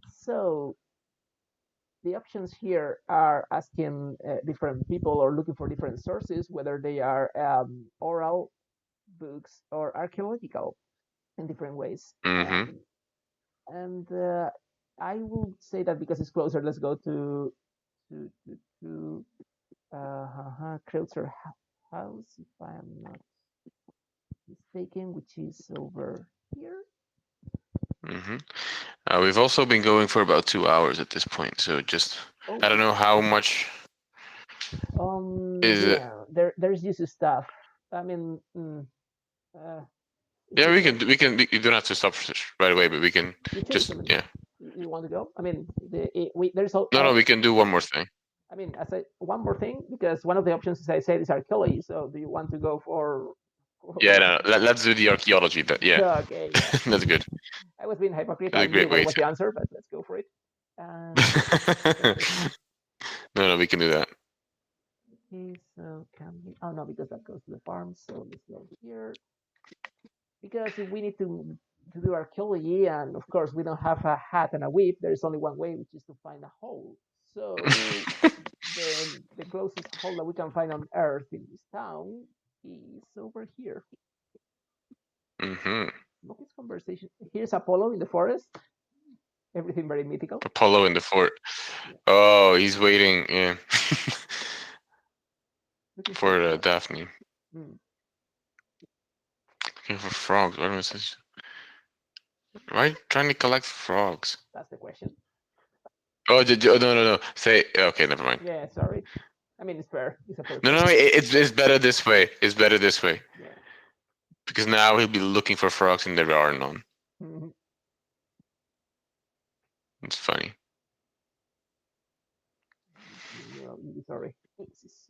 So the options here are asking different people or looking for different sources, whether they are oral books or archaeological in different ways. Mm-hmm. And I will say that because it's closer, let's go to Kreutzer House, if I am not mistaken, which is over here. Mm-hmm. We've also been going for about 2 hours at this point, so just I don't Oh, know how much is it. yeah. There's just stuff. I mean, uh, it's Yeah, just like you don't have to stop right away, but we can you choose. just I mean, yeah. you want to go? I mean, there's No, no, we can do one more thing. I mean, as I one more thing, because one of the options, as I said, is archaeology. So, do you want to go Yeah, for no, no, let's do the archaeology. Yeah, okay, yeah. that's good. I was being hypocrite. That's I a knew great what way was the to. answer, but let's go for it. And No, no, we can do that. okay, so can we? Oh no, because that goes to the farm. So let's go here. Because if we need to do archaeology, and of course we don't have a hat and a whip, there is only one way, which is to find a hole. So the closest hole that we can find on Earth in this town is over here. Hmm. Look, this conversation. Here's Apollo in the forest. Everything very mythical. Apollo in the fort. Yeah. Oh, he's waiting. Yeah, Looking for for frogs. Daphne. Hmm, Looking for frogs. What was this? Why are you trying to collect frogs? that's the question. Oh, oh, no, no, no. Say okay. Never mind. Yeah, sorry. I mean, it's fair. It's a fair No, no. question. It's better this way. It's better this way Yeah. because now he'll be looking for frogs and there are none. Mhm. It's funny. Sorry. This is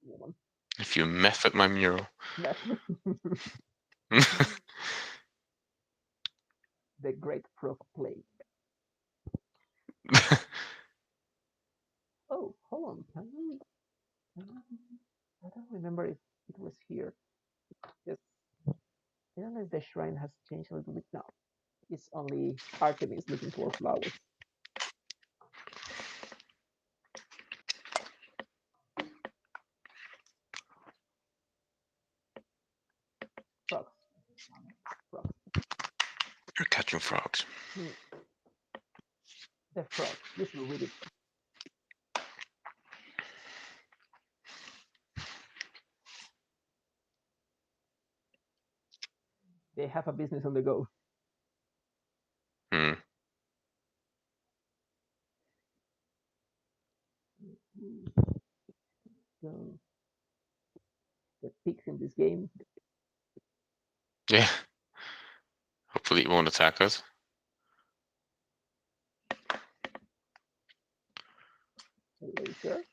woman. If you mess with my mural. The Great Frog Plague. Oh, hold on. I don't remember if it was here. Yes. I don't know if the shrine has changed a little bit now. It's only Artemis looking for flowers. Frogs. Frogs. You're catching frogs. Hmm. The frogs. You should read it. They have a business on the go. Hmm. So the pigs in this game Yeah. Hopefully it won't attack us. laser.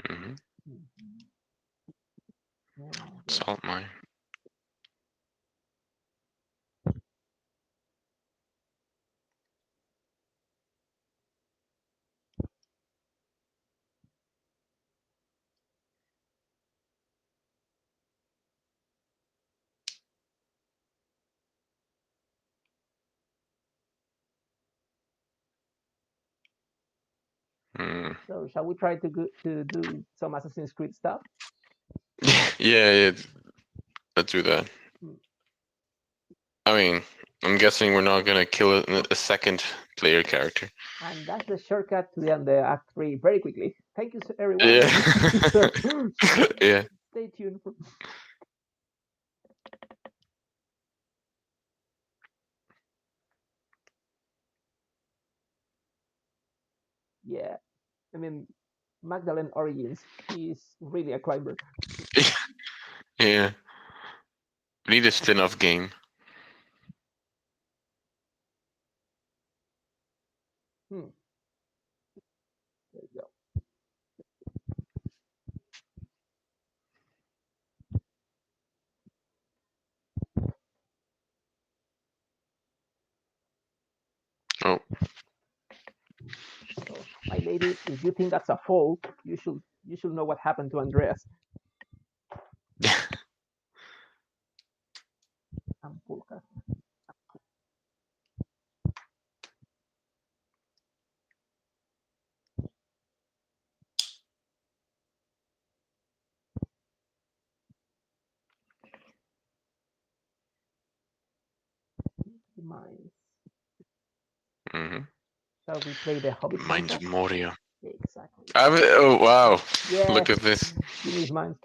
Hmm. Mm-hmm. And Salt mine. Hmm. so shall we try to do some Assassin's Creed stuff? Yeah, yeah. Let's do that. Hmm. I mean, I'm guessing we're not gonna kill a second player character. And that's the shortcut to the end of Act 3 very quickly. Thank you, everyone. Yeah. So, Yeah. stay tuned for. Yeah, I mean, Magdalene Origins. She's really a climber. Yeah. We need a spin-off game. Hmm. There you go. Oh. So, my lady, if you think that's a fault, you should know what happened to Andreas and Pulka. The mines. Hmm. Shall we play the Hobbit Mines soundtrack? of Moria. Exactly. Oh wow! Yeah, Look at this. Jimmy's mind.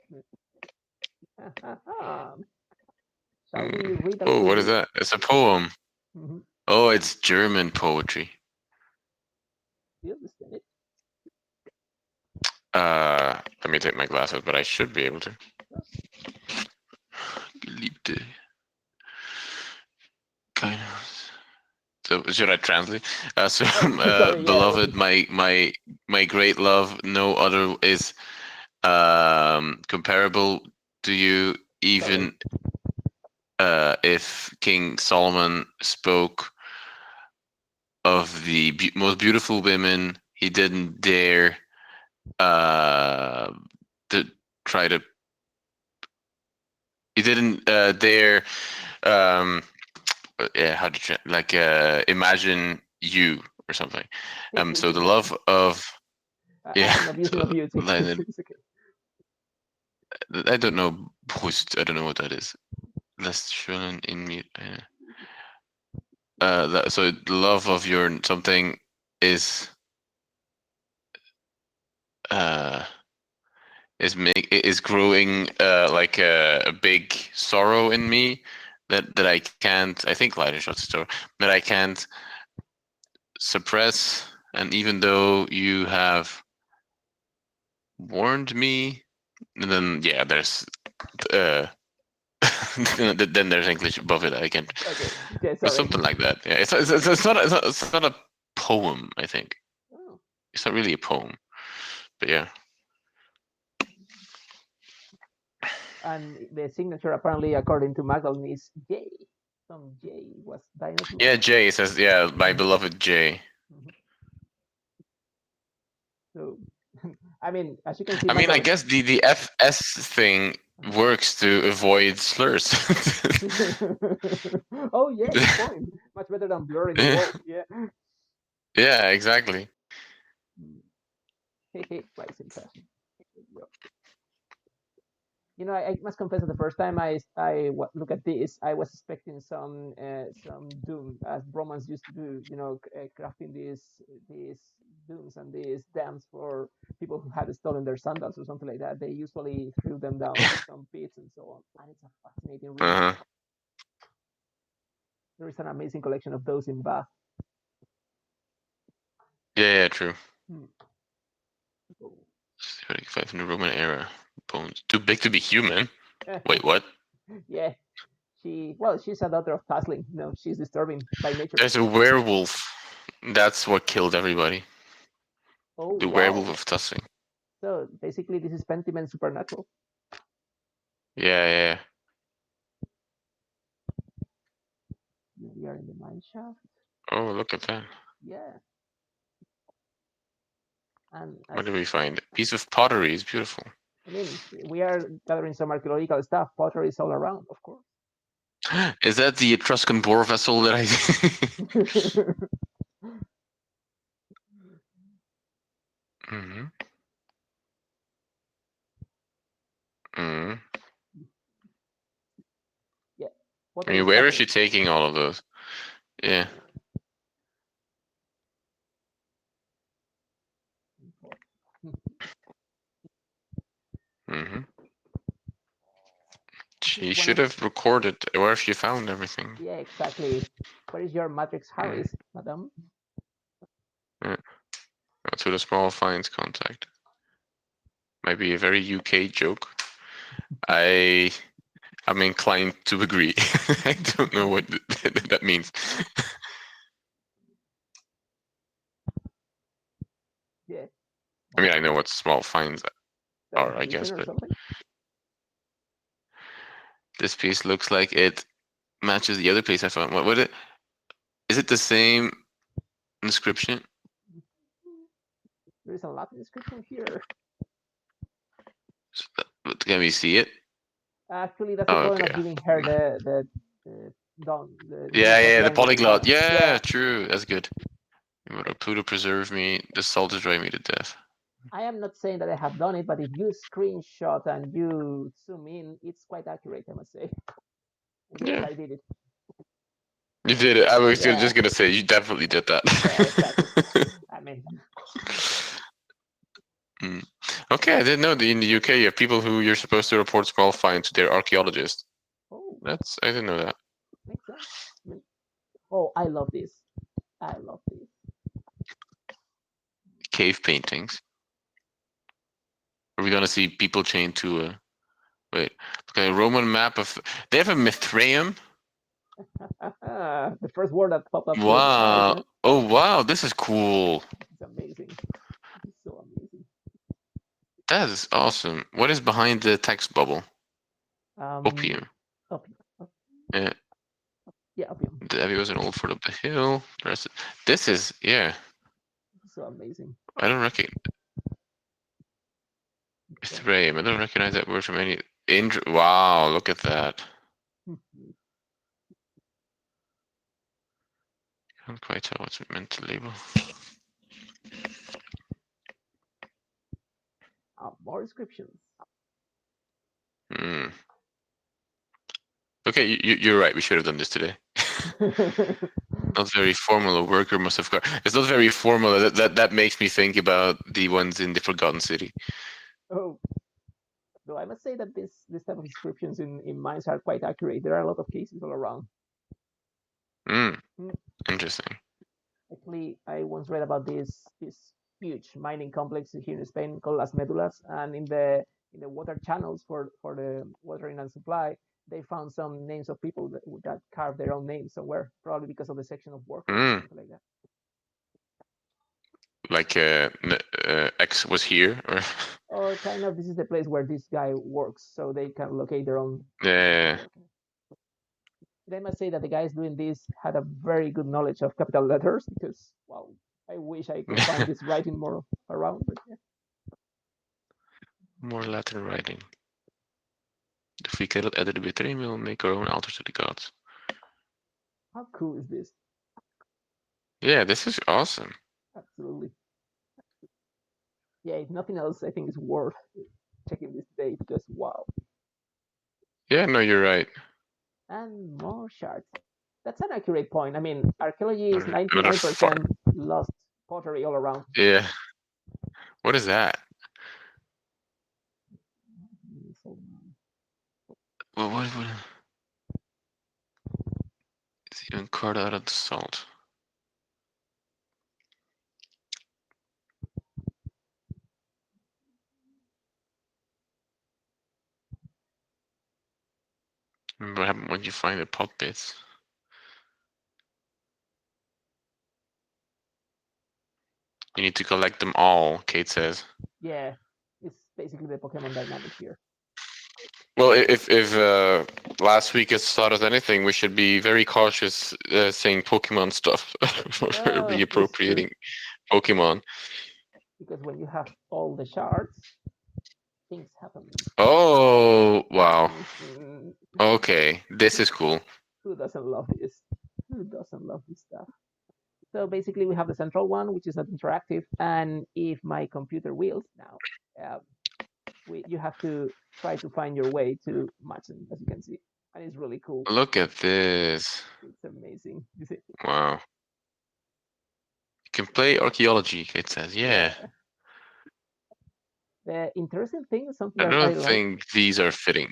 Shall we read a Oh, little what is bit? that? It's a poem. Mm-hmm. Oh, it's German poetry. You understand it? Let me take my glasses, but I should be able to. Sure. Geliebte. So should I translate? So, Sorry, yeah. beloved, my great love, no other is comparable to you. Sorry. Even if King Solomon spoke of the most beautiful women, he didn't dare uh, to try to. He didn't dare. Um, yeah, how to like imagine you or something. It's So the okay. love of I yeah. am not using So beauty. like, It's okay. I don't know Brust. I don't know what that is. Lässt schwellen in mir. So the love of your something is uh is growing like a big sorrow in me that I can't. I think Leidenschaftsstory that I can't suppress. And even though you have warned me, and then yeah, there's uh then there's English above it. I can't, Okay. Yeah, but sorry. something like that. Yeah, it's not a poem. I think Oh. it's not really a poem, but yeah. And the signature, apparently, according to Magdalene, is J. Some J was dinosaur. Yeah, Jay says, yeah, my Mhm, beloved Jay. mhm. So, I mean, as you can see, I mean, I Magdalene. guess the FS thing Uh-huh. works to avoid slurs. Oh yeah, good point. Much better than blurring the Yeah, wall. Yeah. yeah, exactly. Rising passion. I must confess that the first time I look at this, I was expecting some doom, as Romans used to do. Crafting these dooms and these dams for people who had stolen their sandals or something like that. They usually threw them down some pits and so on. And it's a fascinating read. Uh-huh. There is an amazing collection of those in Bath. Yeah, yeah, true. Hmm. Oh. 35 in the Roman era. Bones too big to be human. Wait, what? Yeah, she's a daughter of Tasling. She's disturbing by nature. There's a werewolf. That's what killed everybody. Oh The wow! werewolf of Tussing. So basically, this is Pentiment supernatural. Yeah, yeah. We are in the mine shaft. Oh, look at that. Yeah, and What as did we find? A piece of pottery is beautiful. I mean, we are gathering some archaeological stuff. Pottery is all around, of course. Is that the Etruscan boar vessel that I? hmm hmm Yeah, I pottery mean, is where is fascinating. she taking all of those? Yeah. hmm This is She one should of have recorded where she found everything. Yeah, exactly. Where is your Matrix Mm. Harris, madam? Yeah. To the small finds contact. Might be a very UK joke. I I'm inclined to agree. I don't know what that means. Yeah, I mean, wow, I know what small finds the are, I guess, vision or but something. this piece looks like it matches the other piece I found. What would it? Is it the same inscription? There is a Latin description here. Can we see it? Actually, that's the Oh, point okay. of giving her the Yeah, unicorn yeah, the language. polyglot. Yeah, Yeah, true. That's good. Pluto preserve me. The salt is driving me to death. I am not saying that I have done it, but if you screenshot and you zoom in, it's quite accurate, I must say. Yes, Yeah, I did it. you did it. I was Yeah, just gonna say you definitely did that. yeah, exactly. I mean, Okay, I didn't know that in the UK you have people who you're supposed to report qualifying to their archaeologists. Oh, I didn't know that. makes sense. I mean, oh, I love this. I love this. Cave paintings. Are we gonna see people chained to a wait? Okay, Roman map of. They have a Mithraeum. The first word that popped up here on the side, isn't Wow. it? Oh wow, this is cool. It's amazing. It's so amazing. That is awesome. What is behind the text bubble? Um, Opium. opium. Yeah, Yeah, opium. the Abbey was an old fort up the hill. This is yeah. It's so amazing. I don't recognize So Mithraeum. I don't recognize that word from any. Wow, look at that. Can't quite tell what's meant to label. More descriptions. Hmm. Okay, you're right. We should have done this today. Not very formal. A worker must have got. It's not very formal. That makes me think about the ones in the Forgotten City. Oh, though I must say that this type of descriptions in mines are quite accurate. There are a lot of cases all around. Hmm. Mm. Interesting. Actually, I once read about this huge mining complex here in Spain called Las Medulas, and in the water channels for the watering and supply, they found some names of people that carved their own names somewhere, probably because of the section of workers or Hmm. something like that. Like X was here, or Or kind of this is the place where this guy works, so they can locate their own yeah. work. But I must say that the guys doing this had a very good knowledge of capital letters because, well, I wish I could find this writing more around. But yeah, More Latin writing. If we cannot edit the Betrayal, we'll make our own altars to the gods. how cool is this? Yeah, this is awesome. Absolutely. Yeah, if nothing else, I think it's worth checking this today because wow. Yeah, no, you're right. And more shards. That's an accurate point. I mean, archaeology is Another fart. 99% lost pottery all around. Yeah. What is that? What is even carved out of the salt? Remember what happened when you find the pot bits? You need to collect them all, Kate says. Yeah, it's basically the Pokemon dynamic here. Well, if last week has taught us anything, we should be very cautious saying Pokemon stuff for Oh, it's true. reappropriating Pokemon. Because when you have all the shards, things happen. Oh, wow. Mhm. Okay, this is cool. Who doesn't love this? Who doesn't love this stuff? So basically, we have the central one, which is not interactive. And if my computer wheels now, uh, you have to try to find your way to match them, as you can see. And it's really cool. Look at this. It's amazing. You see? Wow. You can play archaeology, Kate says. Yeah. Yeah. The interesting thing is something I that I don't like. think these are fitting.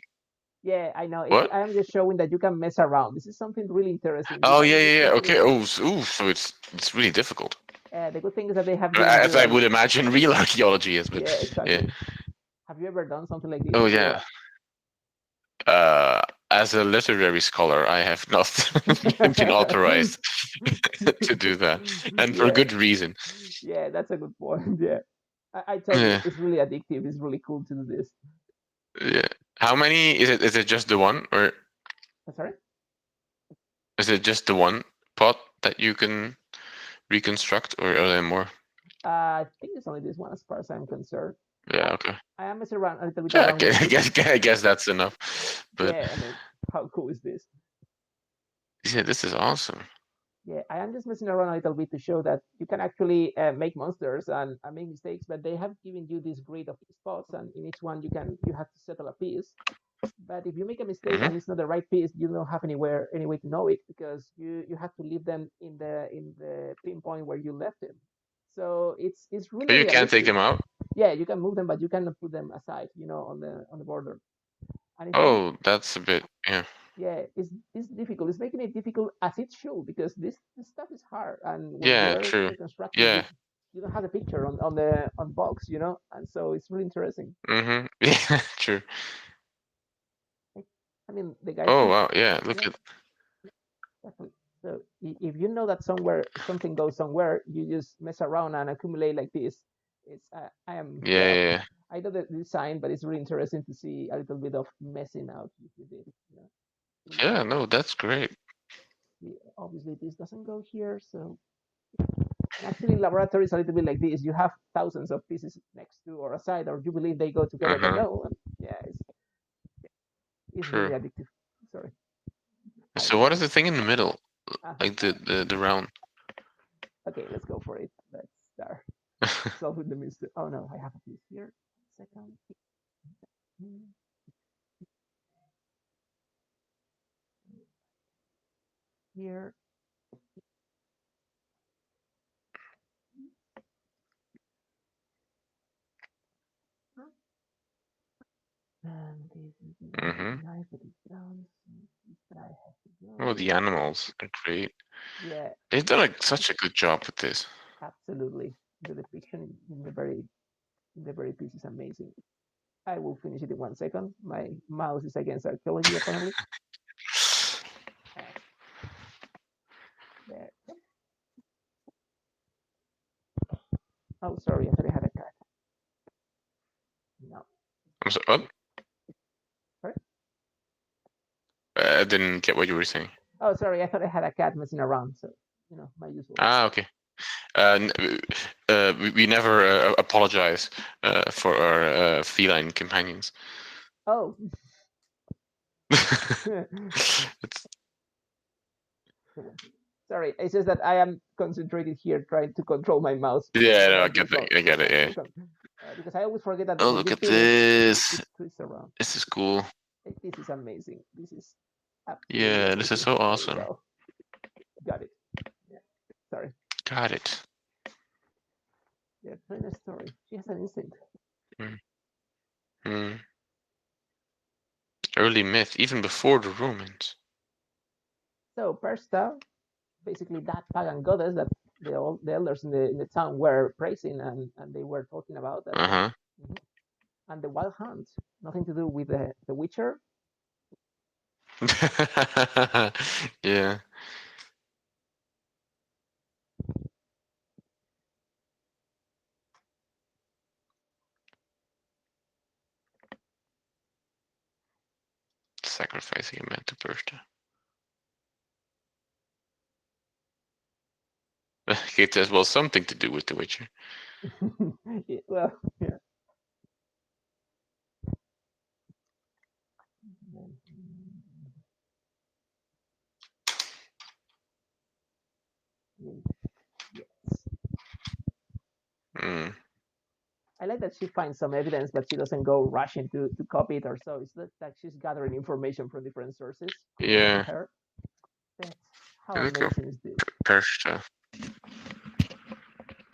Yeah, I know. What? I am just showing that you can mess around. This is something really interesting. You Oh yeah, can yeah, just yeah. Okay. actually. Oh, so it's really difficult. The good thing is that they have given As you I an. would imagine real archaeology is, but Yeah, yeah. exactly. Have you ever done something like this Oh before? yeah. Uh, as a literary scholar, I have not been authorized to do that, and for Yeah, good reason. yeah, that's a good point. Yeah, I tell you, Yeah, it's really addictive. It's really cool to do this. yeah. How many is it? Is it just the one, or Sorry? is it just the one pot that you can reconstruct, or are there more? I think it's only this one as far as I'm concerned. Yeah. I, Okay. I am messing around a little bit Yeah. around Okay. with this. I guess that's enough. But Yeah, I mean, how cool is this? yeah, this is awesome. Yeah, I am just messing around a little bit to show that you can actually make monsters and make mistakes, but they have given you this grid of spots, and in each one you have to settle a piece. But if you make a mistake Hmm. and it's not the right piece, you don't have any way to know it because you have to leave them in the pinpoint where you left them. So it's Oh, you really can't take addictive. them out. Yeah, you can move them, but you cannot put them aside, on the border. And it's very, Oh, that's a bit. Yeah. yeah, it's difficult. It's making it difficult as it should, because this stuff is hard, and when Yeah. you're True. reconstructing, Yeah. you don't have the picture on box, and so it's really interesting. Mhm. Yeah. True. Like, I mean, the guys Oh can, wow. Yeah. Look yeah, at. exactly. So if you know that somewhere something goes somewhere, you just mess around and accumulate like this. It's I am Yeah. well. Yeah. I know the design, but it's really interesting to see a little bit of messing out with it. Really Yeah. cool. No, that's great. Obviously, this doesn't go here, so. And actually, laboratory is a little bit like this. You have thousands of pieces next to or aside, or you believe they go Uh together, but huh. no. And yeah, it's really True. addictive. Sorry, So hiding what is here. the thing in the middle? Uh-huh. Like the round. Okay, let's go for it. Let's start solving the mystery. Oh no, I have a piece here. Second. Here. And this is the one with Mhm. the knife, but it's down. So this guy has to Oh, go. the animals are great. Yeah, They've done such a good job with this. absolutely. The depiction in the very piece is amazing. I will finish it in 1 second. My mouse is against archaeology, apparently. Uh, there. Oh, sorry, I thought I had a cat. No. I'm so, oh, Sorry? I didn't get what you were saying. Oh, sorry, I thought I had a cat messing around. So, my usual. Ah, okay. Uh, we never apologize for our feline companions. Oh, It's, sorry. It's just that I am concentrated here trying to control my mouse yeah, no, I while get this that. I this get it. one Yeah. goes on. Because I always forget that Oh, when look you at finish, this. it twists around. This is cool. This is amazing. This is absolutely Yeah, this is amazing. so There we awesome. go. Got it. Yeah. Sorry. Got it. Yeah, telling a story. She has an instinct. Mm. Mm. Early myth, even before the Romans. So Persta, basically that pagan goddess that the elders in the town were praising, and they were talking about that. Uh huh. Mhm. And the wild hunt, nothing to do with the Witcher. Yeah. Sacrificing a man to Bertha. It has well something to do with The Witcher. Yeah, well, yeah. Yes. Mm. I like that she finds some evidence, but she doesn't go rushing to copy it or so. It's that she's gathering information from different sources. Kudos to Yeah. her. But how Look at amazing is this? Persia, I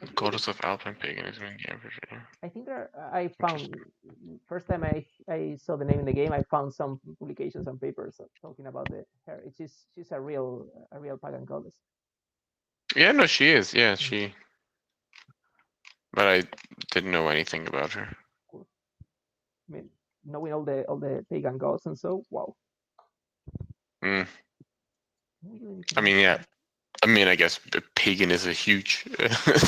think goddess of Alpine paganism in Cambridge. I think I Interesting. found first time I saw the name in the game. I found some publications and papers talking about her. It's just she's a real pagan goddess. Yeah, no, she is. Yeah, Mhm. she. But I didn't know anything about her. Cool. I mean, knowing all the pagan gods and so wow. Mm. We really need to I make mean, yeah. some. I mean, I guess pagan is a huge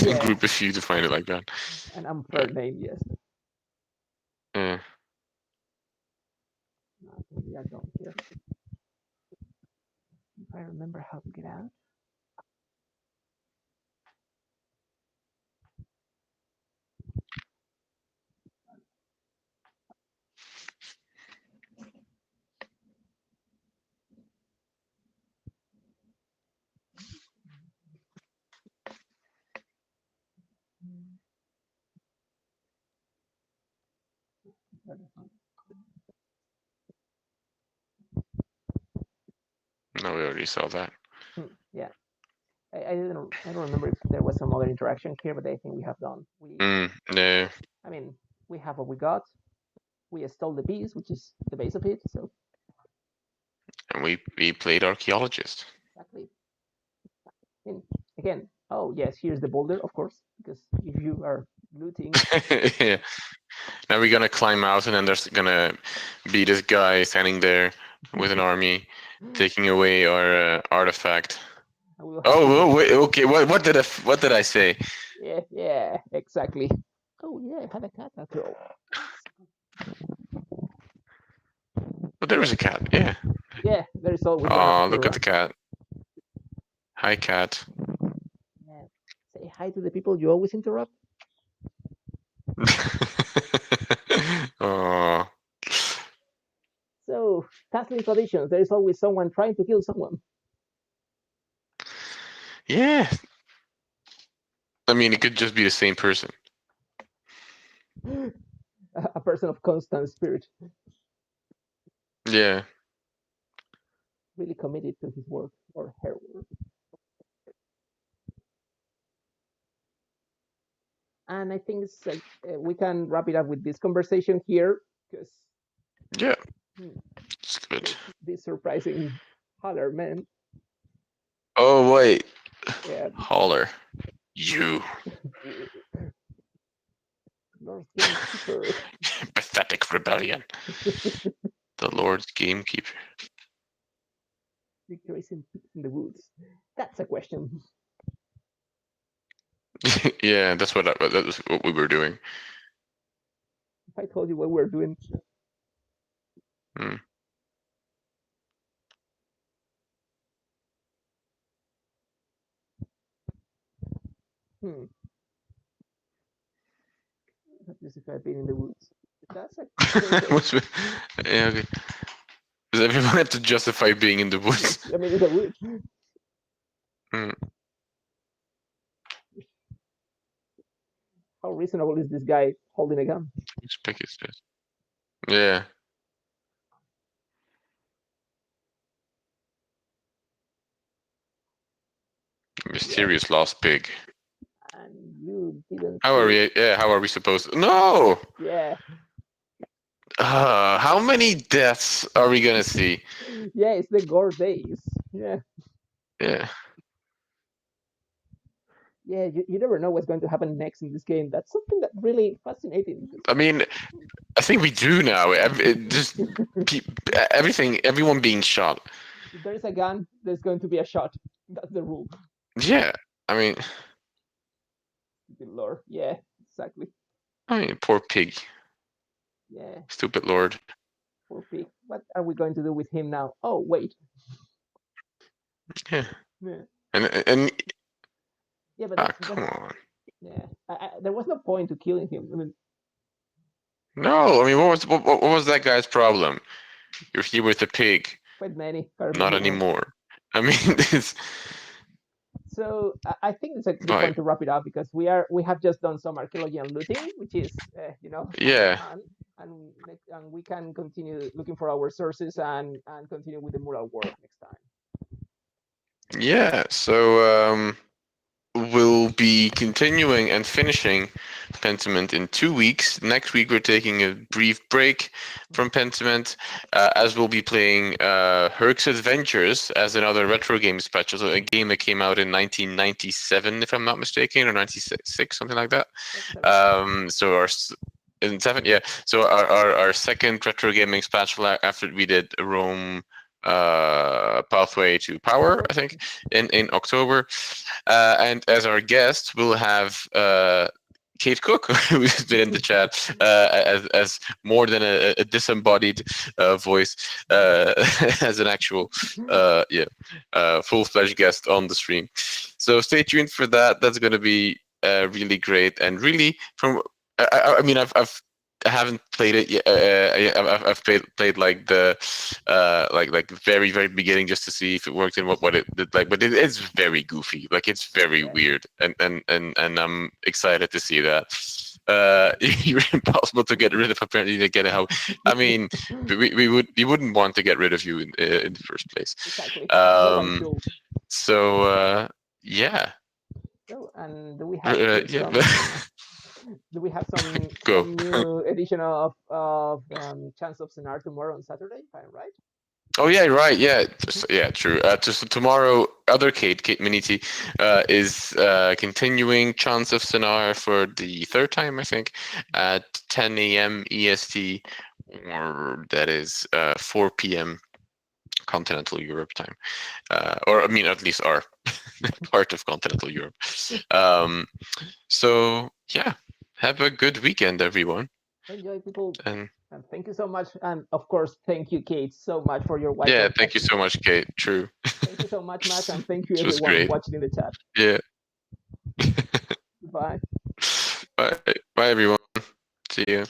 Yeah, group if you define it like that. an unfair But name. Yes. uh, No, I think we are done here. If I remember how to get out. no, we already saw that. Yeah. I don't remember if there was some other interaction here, but I think we have done. No, I mean, we have what we got. We stole the piece, which is the base of it. So and we played archaeologist. exactly. And again, oh yes, here's the boulder, of course, because if you are looting, Yeah. Now we're gonna climb out, and then there's gonna be this guy standing there with an army, taking away our artifact. I will have to. Oh, wait, okay. What did I say? Yeah, yeah, exactly. Oh yeah, I had a cat after all. But there Yeah, was a cat. Yeah. yeah. There is always one Oh, after look at the run. cat. Hi, cat. Yeah. Say hi to the people you always interrupt. Oh, So, Taslim traditions. There is always someone trying to kill someone. yeah. I mean, it could just be the same person. A person of constant spirit, Yeah. really committed to his work or her work. And I think it's like we can wrap it up with this conversation here because Yeah. hmm, It's good. this surprising holler man. Oh wait. Yeah, Holler. You. North Gamekeeper. Pathetic rebellion. The Lord's gamekeeper. Victories in the woods. That's a question. Yeah, that was what we were doing. If I told you what we're doing, Hmm. hmm, justify being in the woods. That's a great question. Yeah, okay. Does everyone have to justify being in the Yes, woods? I mean it's a wood. Hmm. How reasonable is this guy holding a gun? Which pick is this? Yeah. Yeah, Mysterious lost pig. and you didn't How see are it. we? Yeah, how are we supposed to? No! Yeah, How many deaths are we gonna see? yeah, it's the gore days. Yeah, Yeah. yeah, you never know what's going to happen next in this game. That's something that really fascinating because I mean, I think we do now. Just everything, everyone being shot. if there's a gun, there's going to be a shot. That's the rule. Yeah. I mean, Good lord. Yeah, exactly. poor pig. Yeah, Stupid lord. poor pig. What are we going to do with him now? Oh, wait. Yeah. Yeah, And yeah but ah, that's come on. yeah. There was no point to killing him. I mean, No, I mean, what was that guy's problem? You're here with a pig. quite many, if I Not remember well. anymore. I mean, it's So I think it's a good like, point to wrap it up because we have just done some archaeology and looting, which is kind of yeah, fun, and we can continue looking for our sources and continue with the mural work next time. yeah. So we'll be continuing and finishing Pentiment in 2 weeks. Next week we're taking a brief break from Pentiment, as we'll be playing Herc's Adventures as another retro game special. So a game that came out in 1997, if I'm not mistaken, or 96, something like that. That's seven. So in seven, yeah. So our second retro gaming special after we did Rome Pathway to Power, I think, in October. And as our guest, we'll have Kate Cook, who's been in the chat as more than a disembodied voice, as an actual, yeah, full-fledged guest on the stream. So stay tuned for that. That's going to be really great and really from. I mean, I haven't played it yet. I've played like the like very beginning just to see if it worked and what it did like. But it is very goofy. Like it's very Yeah, weird, and I'm excited to see that. You're impossible to get rid of. Apparently, to get out. I mean, we wouldn't want to get rid of you in the first place. exactly. No one Um, should. so Yeah. So, and do we have Yeah. do we have Go. some new edition of Chance of Sonar tomorrow on Saturday? If I'm right. Oh yeah, right. Yeah, Mhm. yeah, true. Just tomorrow, other Kate Miniti, is continuing Chance of Sonar for the third time, I think, at 10 a.m. EST, or that is 4 p.m. Continental Europe time, or I mean, at least our part of continental Europe. Um, so yeah, have a good weekend, everyone, Enjoy, people, and and thank you so much. And of course, thank you, Kate, so much for your wise yeah, thank you reflections. so much, Kate. True, Thank you so much, Max, and thank you it was everyone great. watching in the chat. Yeah. Bye. Bye. Bye, everyone. See you.